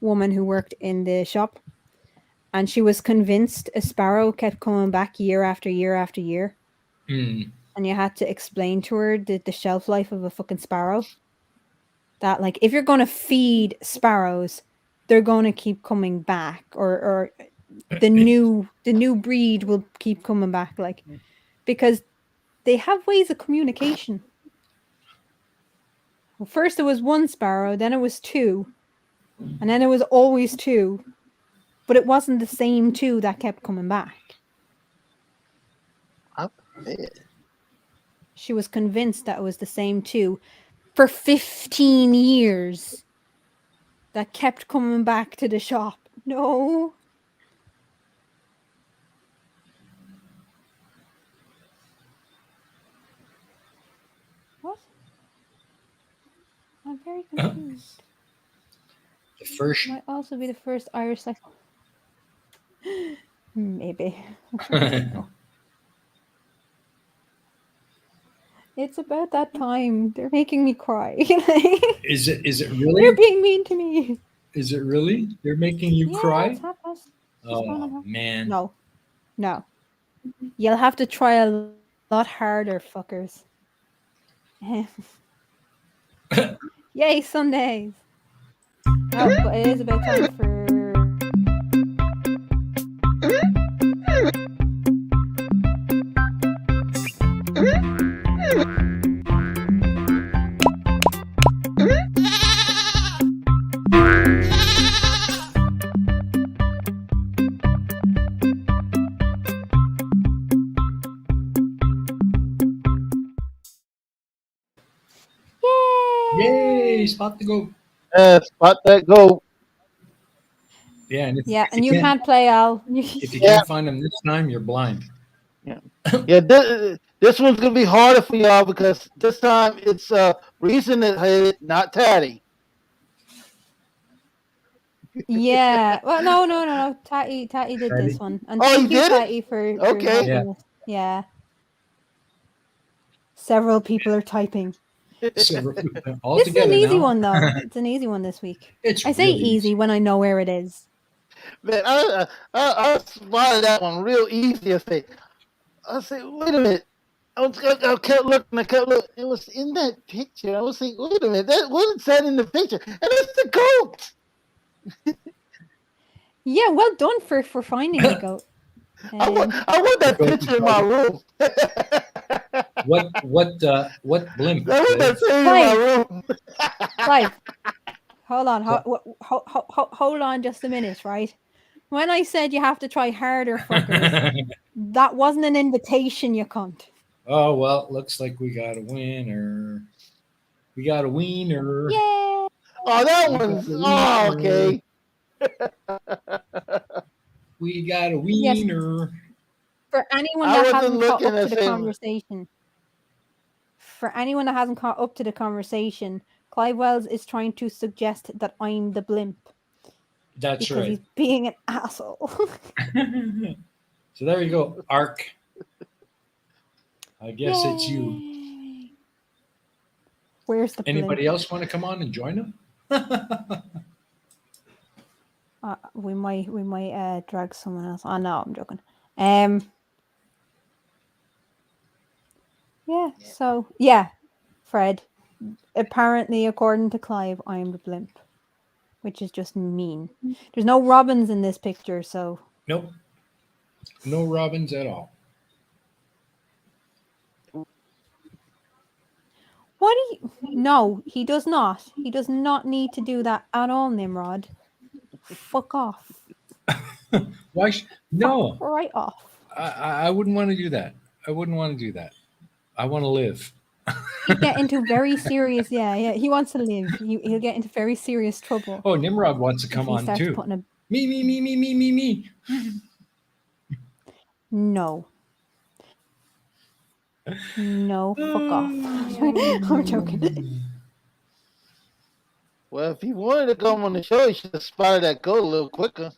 woman who worked in the shop, and she was convinced a sparrow kept coming back year after year after year. Mm. And you had to explain to her the shelf life of a fucking sparrow. That, like, if you're going to feed sparrows, they're going to keep coming back, or the new breed will keep coming back, like, because they have ways of communication. Well, first it was one sparrow, then it was two, and then it was always two, but it wasn't the same two that kept coming back. She was convinced that it was the same two for 15 years that kept coming back to the shop. No. What? I'm very confused. The first Might also be the first Irish sex. Maybe. It's about that time. They're making me cry. Is it really? They're being mean to me. Is it really? They're making you Yeah, cry? it's half past. What's going on Oh, here? man. No. You'll have to try a lot harder, fuckers. Yay, Sundays! Oh, but it is about time for. Yay! Spot the goat. Spot that go. Yeah, and Yeah, and you can't play Al. if you Yeah. can't find them this time, you're blind. Yeah, this one's gonna be harder for y'all because this time it's Reason that headed, not Tatty. Yeah. Well, no. Tatty did Tatty? this one, and Oh, thank he you, did it? Tatty, for Okay. helping Yeah. us. Yeah. Several people are typing. So all This is an together easy now. one, though. It's an easy one this week. It's I say really easy when I know where it is. Man, I spotted that one real easy. I say, wait a minute. I kept looking. It was in that picture. I was thinking, wait a minute. What is that in the picture? And it's the goat. Yeah, well done for finding the goat. I want that The goat picture in my room. What blimp? I want that Liz? picture in my room. Clive, hold on. Hold on just a minute, right? When I said you have to try harder, fuckers, that wasn't an invitation, you cunt. Oh, well, looks like we got a winner. We got a wiener. Yay! Oh, that one's okay. We got a Yes. wiener. For anyone I that wasn't hasn't caught looking up to the the same. conversation, Clive Wells is trying to suggest that I'm the blimp That's because right. he's being an asshole. So there you go, Ark. I guess it's you. Yay. Where's the Anybody blimp? else want to come on and join them? We might drag someone else. Oh no, I'm joking. Yeah. So yeah, Fred. Apparently, according to Clive, I am the blimp, which is just mean. There's no robins in this picture, so Nope. No robins at all. what do you? No, he does not. He does not need to do that at all, Nimrod. Fuck off. Why? No, Fuck right off. I wouldn't want to do that. I wouldn't want to do that. I want to live. He'll get into very serious. Yeah. He wants to live. He'll get into very serious trouble. Oh, Nimrod wants to if come he on starts too. putting a Me. no. No, fuck off. I'm joking. Well, if he wanted to come on the show, he should have spotted that goat a little quicker.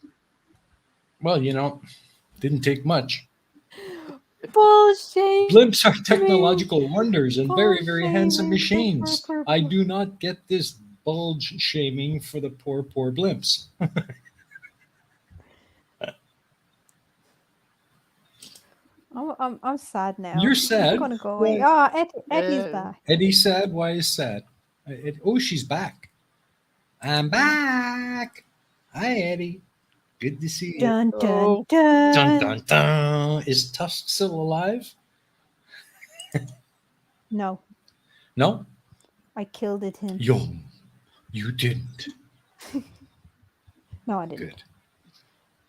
Well, didn't take much. Bullshit. Blimps are technological wonders and very, very Bullshit. handsome machines. I do not get this bulge shaming for the poor blimps. I'm sad now. You're sad? I'm gonna go away. Oh, Eddie's back. Eddie's sad? Why is sad? She's back. I'm back. Hi, Eddie. Good to see you. Dun dun Dun, dun. dun, dun. Is Tusk still alive? No, No? I killed him. Yo, you didn't. No, I didn't. Good.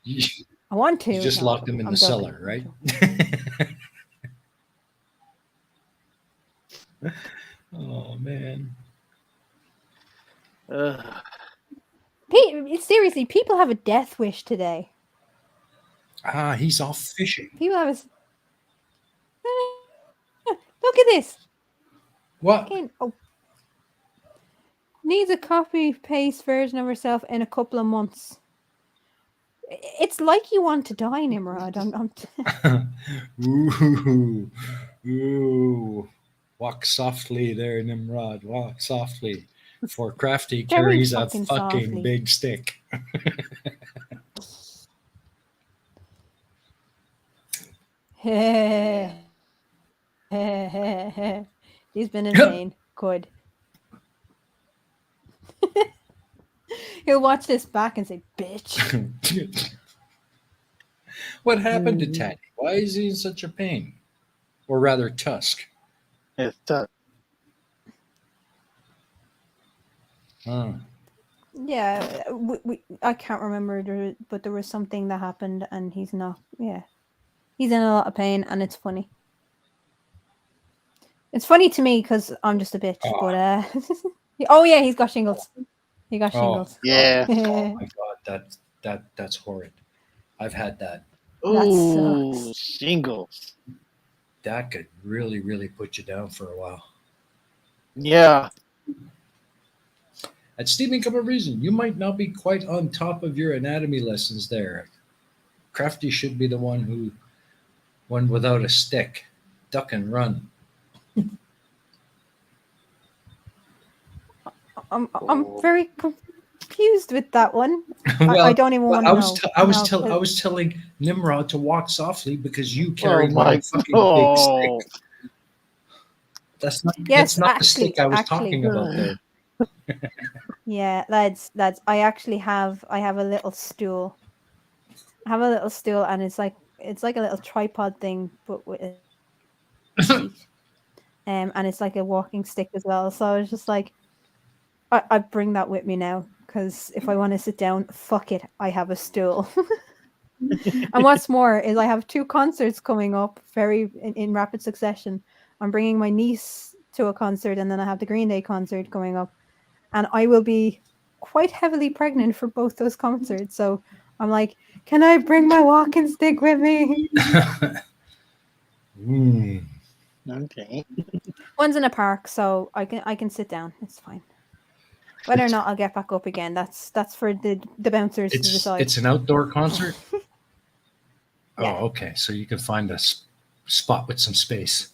You I want to. just No, locked him in I'm the joking. cellar, right? Oh, man. Seriously, people have a death wish today. He's off fishing. People have a. Look at this. What? Needs a copy paste version of herself in a couple of months. It's like you want to die, Nimrod. Ooh. Walk softly there, Nimrod. Walk softly. For Crafty Very carries a fucking fucking softly. big stick. He's been in pain. Good. He'll watch this back and say, bitch. What happened to Taddy? Why is he in such a pain? Or rather, Tusk. It's tough. Oh. Yeah, I can't remember, but there was something that happened and he's not, he's in a lot of pain and it's funny. It's funny to me because I'm just a bitch, but oh yeah, he's got shingles. He got shingles. Yeah. Oh my god, that's horrid. I've had that. Ooh, sucks. shingles. That could really, really put you down for a while. Yeah. At Steaming Cup of Reason, you might not be quite on top of your anatomy lessons there. Crafty should be the one without a stick. Duck and run. I'm very confused with that one. Well, I don't even want to know. I was telling Nimrod to walk softly because you Oh carried my. one fucking big Oh. stick. That's not. Yes, that's not the actually- stick I was actually. talking about there. Yeah, lads, I actually have a little stool. I have a little stool and it's like a little tripod thing, but with a seat. And it's like a walking stick as well. So I was just like, I bring that with me now because if I want to sit down, fuck it, I have a stool. And what's more is I have 2 concerts coming up in rapid succession. I'm bringing my niece to a concert and then I have the Green Day concert coming up. And I will be quite heavily pregnant for both those concerts. So I'm like, can I bring my walking stick with me? Okay. One's in a park, so I can sit down. It's fine. Whether or not I'll get back up again, that's for the bouncers to decide. It's an outdoor concert. Yeah. Oh, okay. So you can find a spot with some space.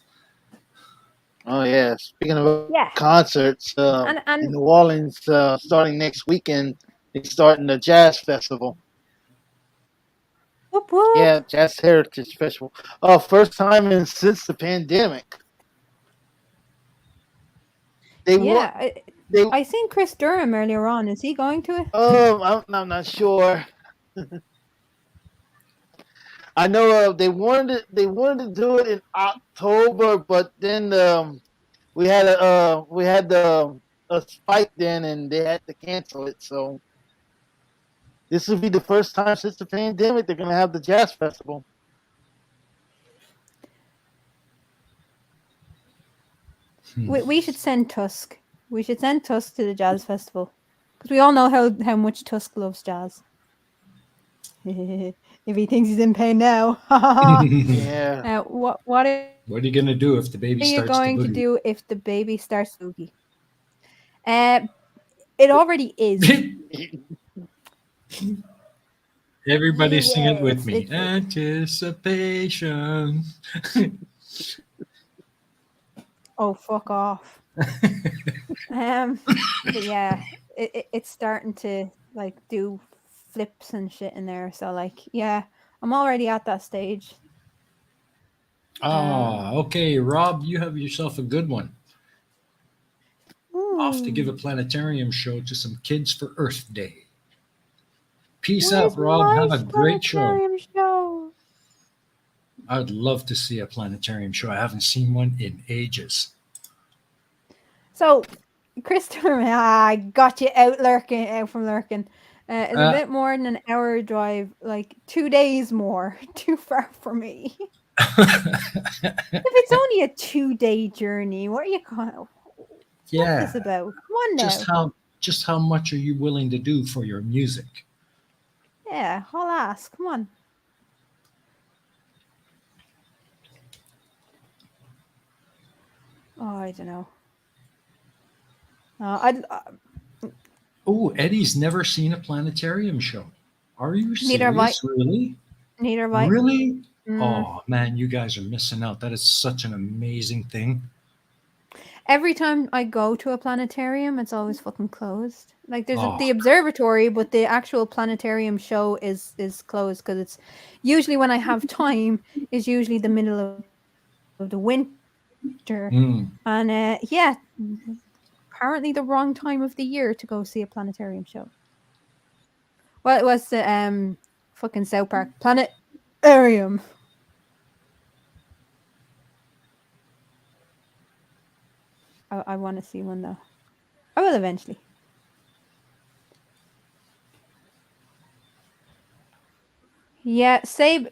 Oh yeah. Speaking of Yeah. concerts, And in New Orleans, starting next weekend, they're starting the jazz festival. whoop, whoop. Yeah, Jazz Heritage Festival. First time since the pandemic. I seen Chris Durham earlier on. Is he going to it? I'm not sure. I know they wanted to do it in October, but then we had a spike then, and they had to cancel it. So this will be the first time since the pandemic they're gonna have the jazz festival. We should send Tusk. We should send Tusk to the jazz festival because we all know how much Tusk loves jazz. If he thinks he's in pain now. Yeah. What What are you gonna do if the baby are you starts going to to boogie? do if the baby starts to boogie? It already is. Everybody sing it with Yes, me. it's- Anticipation. Oh, fuck off. But yeah, it's starting to like do flips and shit in there. So like, yeah, I'm already at that stage. Okay, Rob, you have yourself a good one. Off to give a planetarium show to some kids for Earth Day. Peace out, Rob. Have a great show. show. I'd love to see a planetarium show. I haven't seen one in ages. So, Christopher, I got you out from lurking. It's a bit more than an hour drive, like 2 days more. Too far for me. If it's only a 2-day journey, what are you what's this about? Come on now. Just how much are you willing to do for your music? Yeah, I'll ask. Come on. Oh, I don't know. Oh, Eddie's never seen a planetarium show. Are you Neither have I. serious? Really? Neither have I. Really? Oh man, you guys are missing out. That is such an amazing thing. Every time I go to a planetarium, it's always fucking closed. Like there's Oh. the observatory, but the actual planetarium show is closed because it's usually when I have time is usually the middle of the winter, Mm. and yeah, apparently the wrong time of the year to go see a planetarium show. Well, it was the fucking South Park planetarium. I want to see one though. I will eventually. Yeah, Sabe,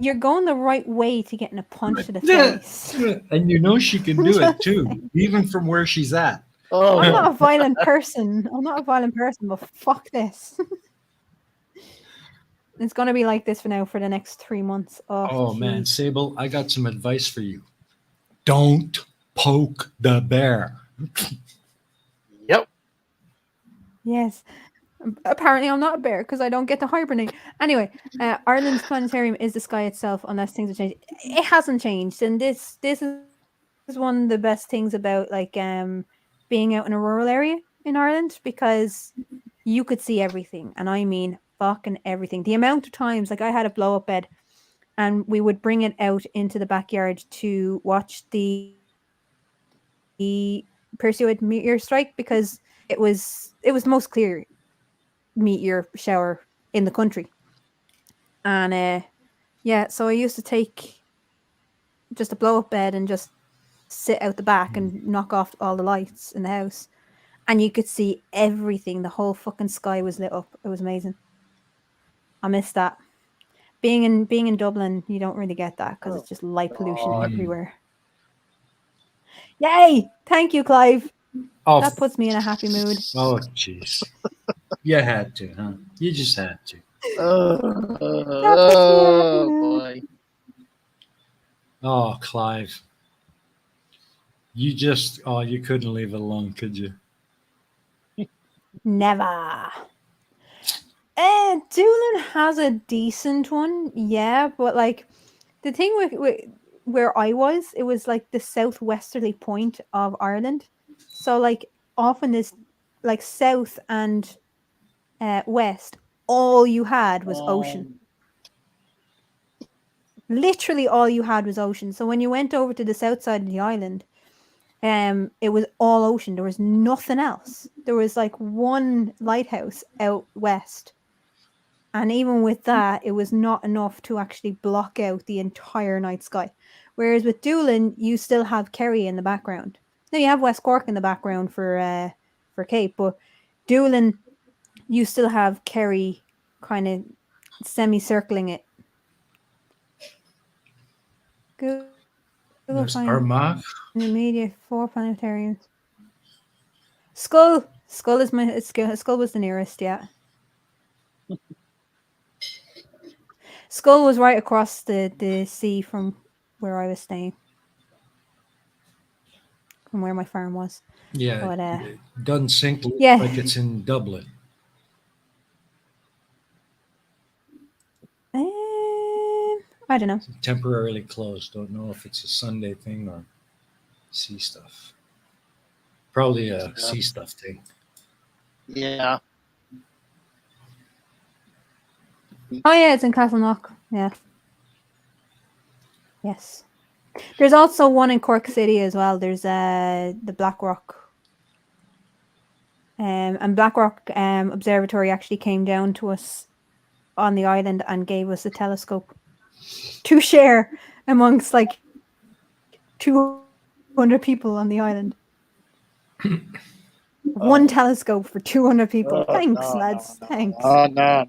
you're going the right way to getting a punch to the face. And you know she can do it Just too, saying. even from where she's at. Oh, I'm not a violent person. I'm not a violent person, but fuck this. It's gonna be like this for now for the next 3 months. Oh man, Jeez. Sable, I got some advice for you. Don't poke the bear. yep. Yes. Apparently, I'm not a bear because I don't get to hibernate. Anyway, Ireland's planetarium is the sky itself, unless things have changed. It hasn't changed, and this is one of the best things about like being out in a rural area in Ireland because you could see everything, and I mean fucking everything. The amount of times, like I had a blow up bed, and we would bring it out into the backyard to watch the Perseid meteor strike because it was the most clear meteor shower in the country. And yeah, so I used to take just a blow up bed and just sit out the back and knock off all the lights in the house. And you could see everything. The whole fucking sky was lit up. It was amazing. I miss that. Being in Dublin, you don't really get that because it's just light pollution God. everywhere. Yay! Thank you, Clive. Oh, That puts me in a happy mood. oh, jeez. You had to, huh? You just had to. That puts me in a happy Oh mood. boy. Oh, Clive. You couldn't leave it alone, could you? Never. Doolin has a decent one, yeah, but like the thing with where I was, it was like the southwesterly point of Ireland. So like often this like south and west, all you had was ocean. Literally all you had was ocean. So when you went over to the south side of the island, it was all ocean. There was nothing else. There was like one lighthouse out west. And even with that, it was not enough to actually block out the entire night sky. Whereas with Doolin, you still have Kerry in the background. Now you have West Cork in the background for Cape, but Doolin, you still have Kerry kind of semicircling it. Google There's find Armagh. the media for planetariums. Skull is Skull was the nearest, yeah. Skull was right across the sea from where I was staying. From where my farm was. Yeah, But it doesn't sink yeah. like it's in Dublin. I don't know. Temporarily closed. Don't know if it's a Sunday thing or sea stuff. Probably a sea stuff thing. Yeah. Oh yeah, it's in Castleknock. Yeah. Yes. There's also one in Cork City as well. There's the Blackrock. And Blackrock Observatory actually came down to us on the island and gave us a telescope to share amongst like 200 people on the island. One telescope for 200 people. Thanks, lads. Thanks. Oh no.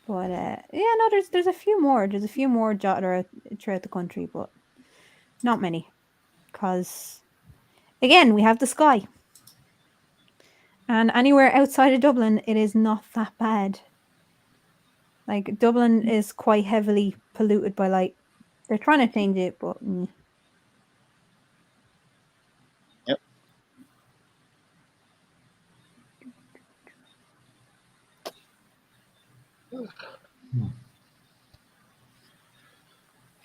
But yeah, no, there's a few more. There's a few more dotted throughout the country, but not many. Because again, we have the sky. And anywhere outside of Dublin, it is not that bad. Like Dublin is quite heavily polluted by light. They're trying to change it, but Yep.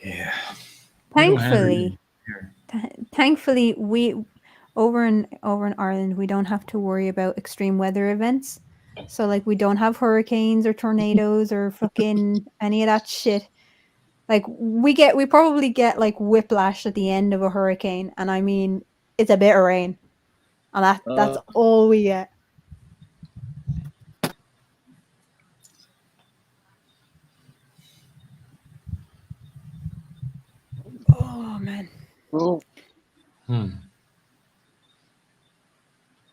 Yeah. We don't have Thankfully, here. thankfully, we over in Ireland, we don't have to worry about extreme weather events. So like we don't have hurricanes or tornadoes or fucking any of that shit. Like we probably get like whiplash at the end of a hurricane, and I mean it's a bit of rain, and that's all we get. Oh man. Cool.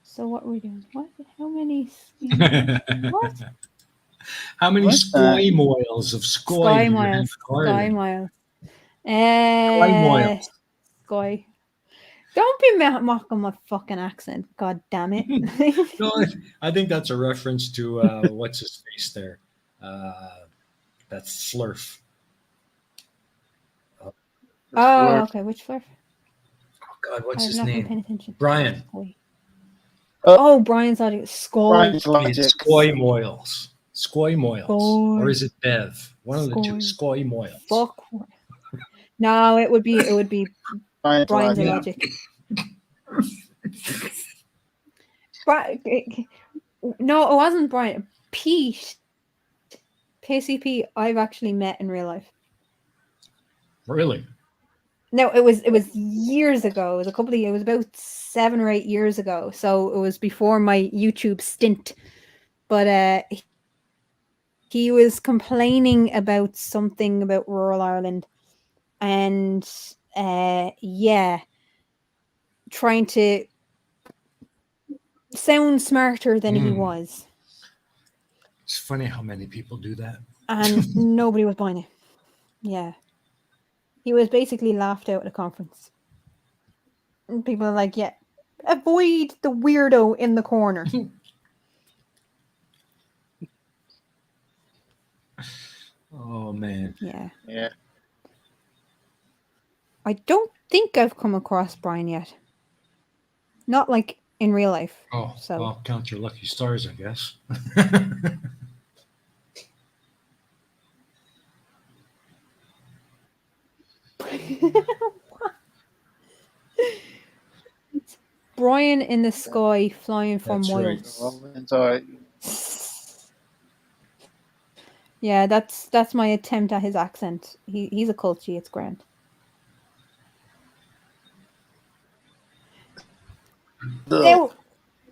So what are we doing? What? How many? What? How many What's that? sky miles of sky Sky do you have miles. in Sky Ireland? miles. Sky miles. Sky. Don't be mocking my fucking accent. God damn it. No, I think that's a reference to what's his face there. That's Slurf. Oh, okay. Which flirt? Oh God, what's I've his not been name? paying attention. Brian. Sky. Uh, Oh, Brian's audio. Sky. Brian's It's logic. Sky Moyles. Sky Moyles. Or Sky. is it Bev? One of the two. Sky Moyles. Fuck. No, it would be Brian's Brian's logic. logic. No, it wasn't Brian. Pete. PCP I've actually met in real life. Really? No, it was years ago. It was it was about 7 or 8 years ago. So it was before my YouTube stint. But he was complaining about something about rural Ireland, and yeah, trying to sound smarter than he was. It's funny how many people do that. And nobody was buying it. Yeah. He was basically laughed out at a conference. And people are like, yeah, avoid the weirdo in the corner. Oh man. Yeah. Yeah. I don't think I've come across Brian yet. Not like in real life. Oh, So well, count your lucky stars, I guess. Brian in the sky flying from That's right. Wales. Yeah, that's my attempt at his accent. He's a culture, it's grand. No,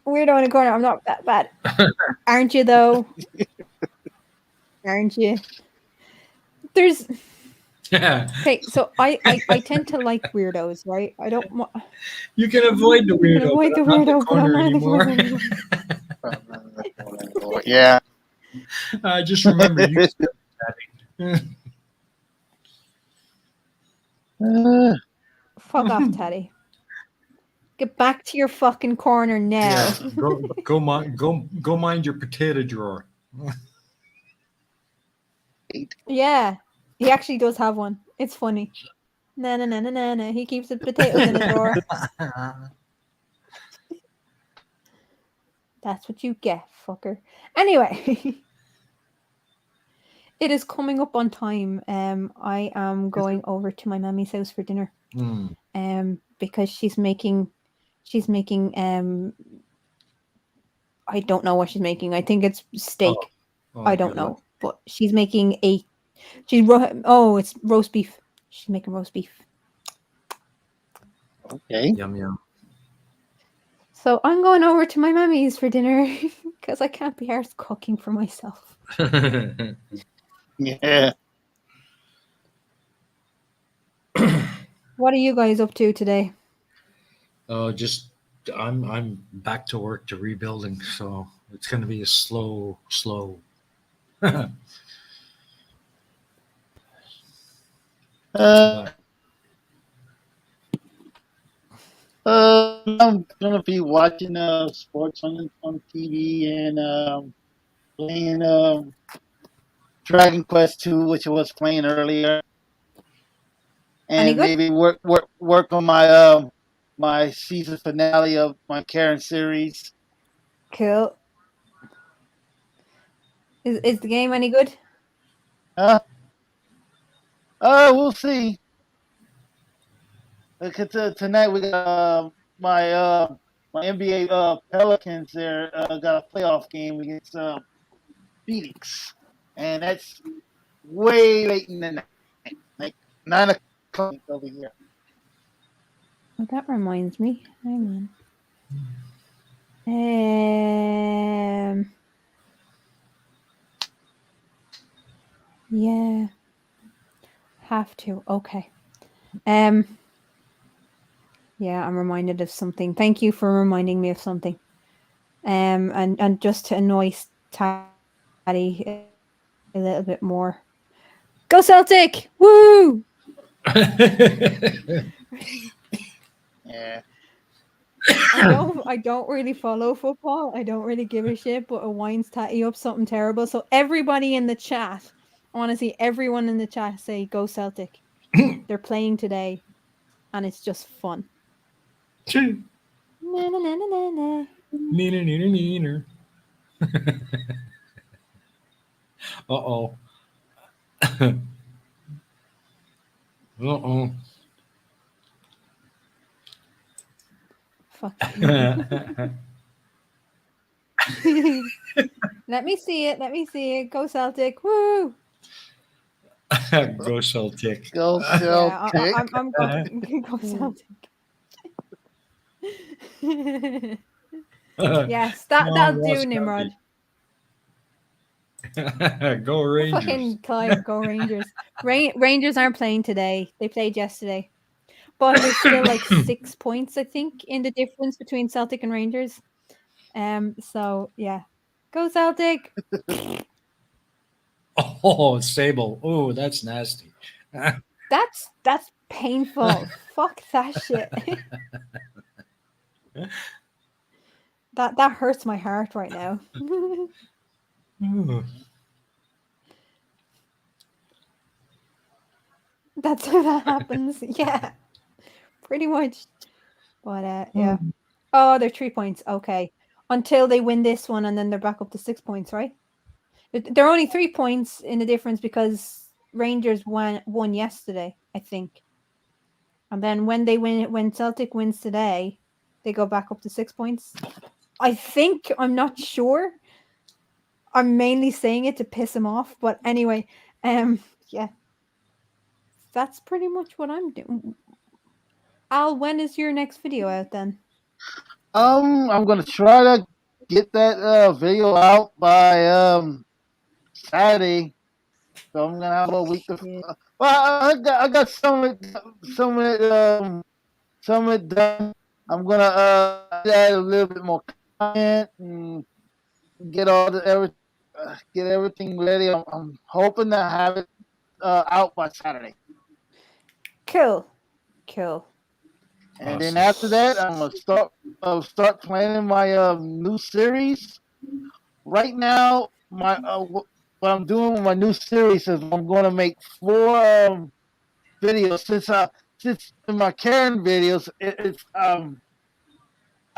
weirdo in a corner. I'm not that bad. Aren't you though? Aren't you? There's Yeah. okay, so I tend to like weirdos, right? I don't You can avoid the weirdo. avoid the but I'm not weirdo, but I'm not in the anymore. corner anymore. Yeah. Just remember, you Fuck off, Teddy. Get back to your fucking corner now. yeah, go mind your potato drawer. Yeah, he actually does have one. It's funny. Na na na na na na. He keeps the potatoes in a drawer. That's what you get, fucker. Anyway, it is coming up on time. I am going over to my mommy's house for dinner. Because she's making I don't know what she's making. I think it's steak. I don't know, but she's making it's roast beef. She's making roast beef. Okay. Yum yum. So I'm going over to my mommy's for dinner because I can't be arsed cooking for myself. Yeah. What are you guys up to today? Just I'm back to work to rebuilding, so it's going to be a slow. I'm gonna be watching sports on TV and playing Dragon Quest 2, which I was playing earlier, and maybe work on my my season finale of my Karen series. Cool. Is the game any good? We'll see. Look at tonight we got my NBA Pelicans. There got a playoff game against Phoenix, and that's way late in the night, like 9 o'clock over here. Oh, that reminds me. Hang on. Yeah. Have to. Okay. Yeah, I'm reminded of something. Thank you for reminding me of something. And just to annoy Taddy a little bit more. Go Celtic! Woo! Yeah. I don't really follow football. I don't really give a shit, but it winds Tatty up something terrible. So everybody in the chat, I want to see everyone in the chat say go Celtic. They're playing today, and it's just fun. Na, na, na, na, na, na. Neener, neener, neener. Uh-oh. Uh-oh. Fuck. Let me see it. Let me see it. Go Celtic. Woo! Go Celtic. Go Yeah, Celtic. I'm going go Celtic. Yes, that'll do, Nimrod. Go Rangers. Fucking Clive, go Rangers. Rangers aren't playing today. They played yesterday. But there's still like 6 points, I think, in the difference between Celtic and Rangers. So yeah. Go Celtic. Oh, Sable. Oh, that's nasty. That's painful. Fuck that shit. That hurts my heart right now. That's how that happens. Yeah. Pretty much. But yeah. Oh, they're 3 points. Okay. Until they win this one and then they're back up to 6 points, right? They're only 3 points in the difference because Rangers won yesterday, I think. And then when Celtic wins today, they go back up to 6 points. I think, I'm not sure. I'm mainly saying it to piss him off, but anyway, yeah. That's pretty much what I'm doing. Al, when is your next video out then? I'm gonna try to get that video out by Saturday. So I'm gonna have a week to. Well, I got some of it done. I'm gonna add a little bit more content and get get everything ready. I'm hoping to have it out by Saturday. Cool. And then after that, I'm gonna start planning my new series. Right now, my what I'm doing with my new series is I'm going to make 4 videos. Since in my Karen videos, it's I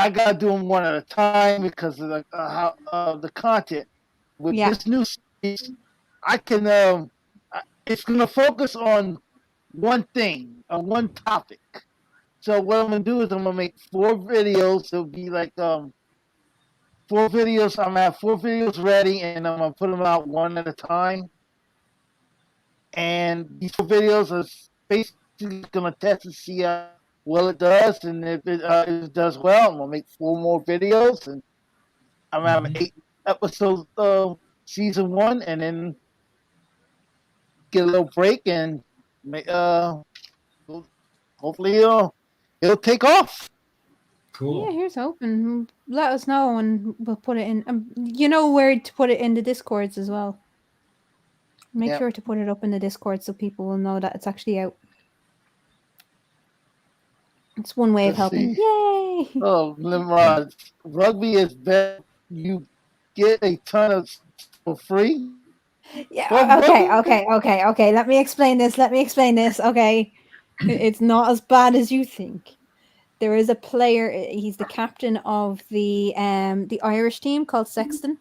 gotta do them one at a time because of the content. With this new series, I can it's gonna focus on one thing, one topic. So what I'm gonna do is I'm gonna make 4 videos. It'll be like 4 videos. I'm gonna have 4 videos ready, and I'm gonna put them out one at a time. And these 4 videos are basically gonna test and see how well it does, and if it does well, I'm gonna make 4 more videos, and I'm gonna have 8 episodes of season 1, and then get a little break and hopefully it'll take off. Cool. Yeah, here's hoping. Let us know and we'll put it in. You know where to put it in the Discords as well. Make sure to put it up in the Discord so people will know that it's actually out. It's one way of helping. Yay! Oh, Nimrod, rugby is better. You get a ton of for free. Yeah. Okay. Let me explain this. Okay, it's not as bad as you think. There is a player. He's the captain of the Irish team called Sexton,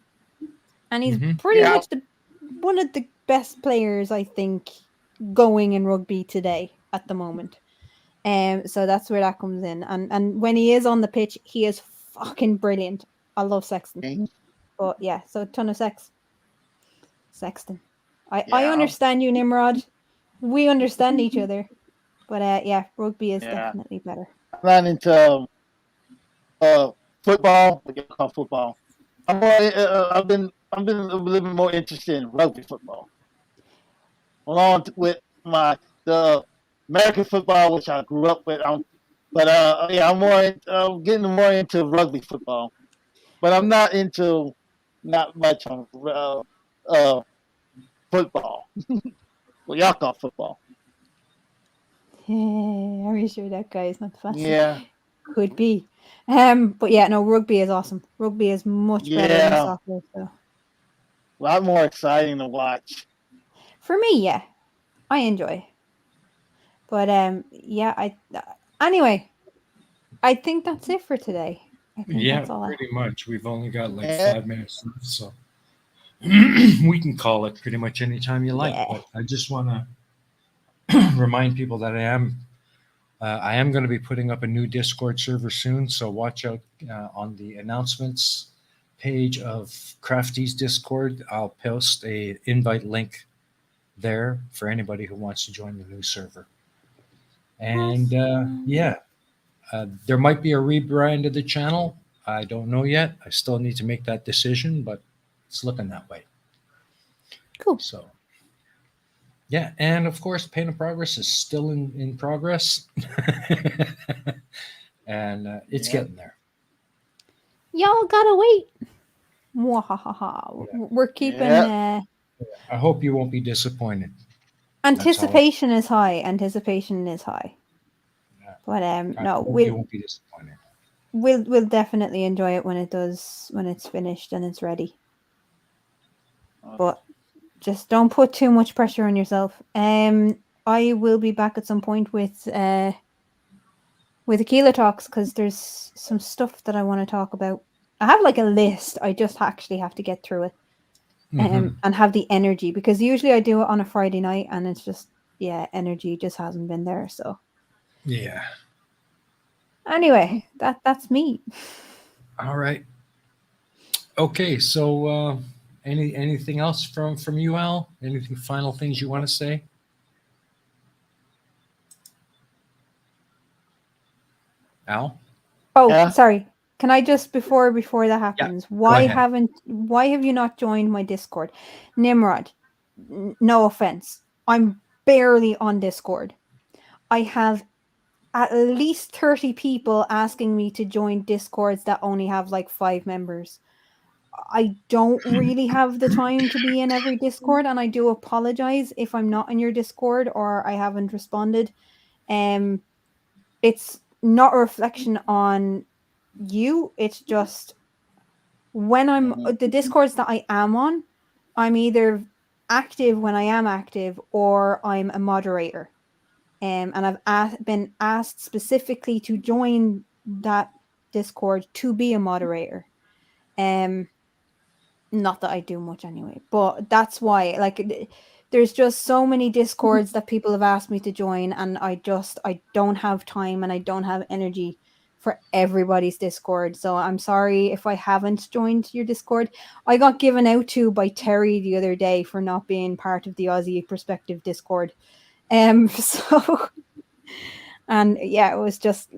and he's pretty much one of the best players, I think, going in rugby today at the moment. So that's where that comes in. And when he is on the pitch, he is fucking brilliant. I love Sexton. But yeah, so a ton of Sexton. I Yeah. understand you, Nimrod. We understand each other. But yeah, rugby is Yeah. definitely better. I'm not into football. What you call football? I've been a little bit more interested in rugby football, along with the American football, which I grew up with. Yeah, I'm getting more into rugby football, but I'm not much on football. Well, y'all call football. Are you sure that guy is not fast? Yeah. Could be. But yeah, no, rugby is awesome. Rugby is much better than soccer. So. A lot more exciting to watch. For me, yeah, I enjoy. But yeah, anyway, I think that's it for today. I think that's all pretty much. We've only got like Yeah. 5 minutes left, so we can call it pretty much anytime you like. Yeah. But I just want to remind people that I am going to be putting up a new Discord server soon, so watch out on the announcements page of Crafty's Discord. I'll post a invite link there for anybody who wants to join the new server. And yeah, there might be a rebrand of the channel. I don't know yet. I still need to make that decision, but it's looking that way. Cool. So yeah, and of course, Pain of Progress is still in progress. And it's getting there. Y'all gotta wait. Mwahaha. We're keeping I hope you won't be disappointed. Anticipation is high. Anticipation is high. Yeah. But no, you won't be disappointed. We'll definitely enjoy it when it's finished and it's ready. But just don't put too much pressure on yourself. I will be back at some point with Aquila Talks, because there's some stuff that I want to talk about. I have like a list. I just actually have to get through it and have the energy, because usually I do it on a Friday night and it's just, energy just hasn't been there. So yeah. Anyway, that's me. All right. Okay, so anything else from you, Al? Anything final things you want to say? Al? Oh, sorry. Can I just before that happens? Yeah, why have you not joined my Discord? Nimrod, no offense. I'm barely on Discord. I have at least 30 people asking me to join Discords that only have like 5 members. I don't really have the time to be in every Discord, and I do apologize if I'm not in your Discord or I haven't responded. It's not a reflection on you. It's just when I'm the Discords that I am on, I'm either active when I am active or I'm a moderator. And I've been asked specifically to join that Discord to be a moderator. Not that I do much anyway, but that's why, like, there's just so many Discords that people have asked me to join, and I don't have time and I don't have energy for everybody's Discord. So I'm sorry if I haven't joined your Discord. I got given out to by Terry the other day for not being part of the Aussie Perspective Discord. So, and yeah, it was just,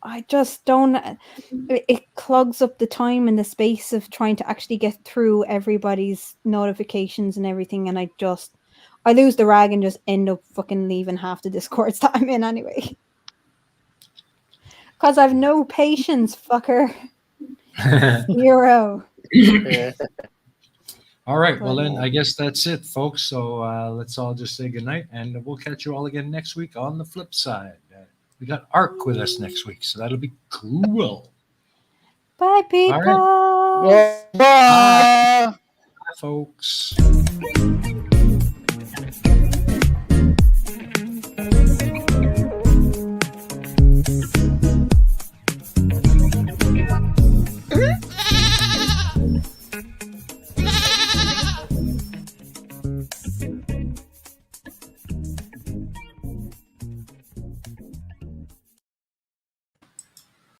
I just don't, it clogs up the time and the space of trying to actually get through everybody's notifications and everything. And I lose the rag and just end up fucking leaving half the Discords that I'm in anyway. Because I've no patience, fucker. 0. All right. Well, then I guess that's it, folks. So let's all just say goodnight, and we'll catch you all again next week on the flip side. We got Ark with us next week, so that'll be cool. Bye, people. All right. Bye, folks.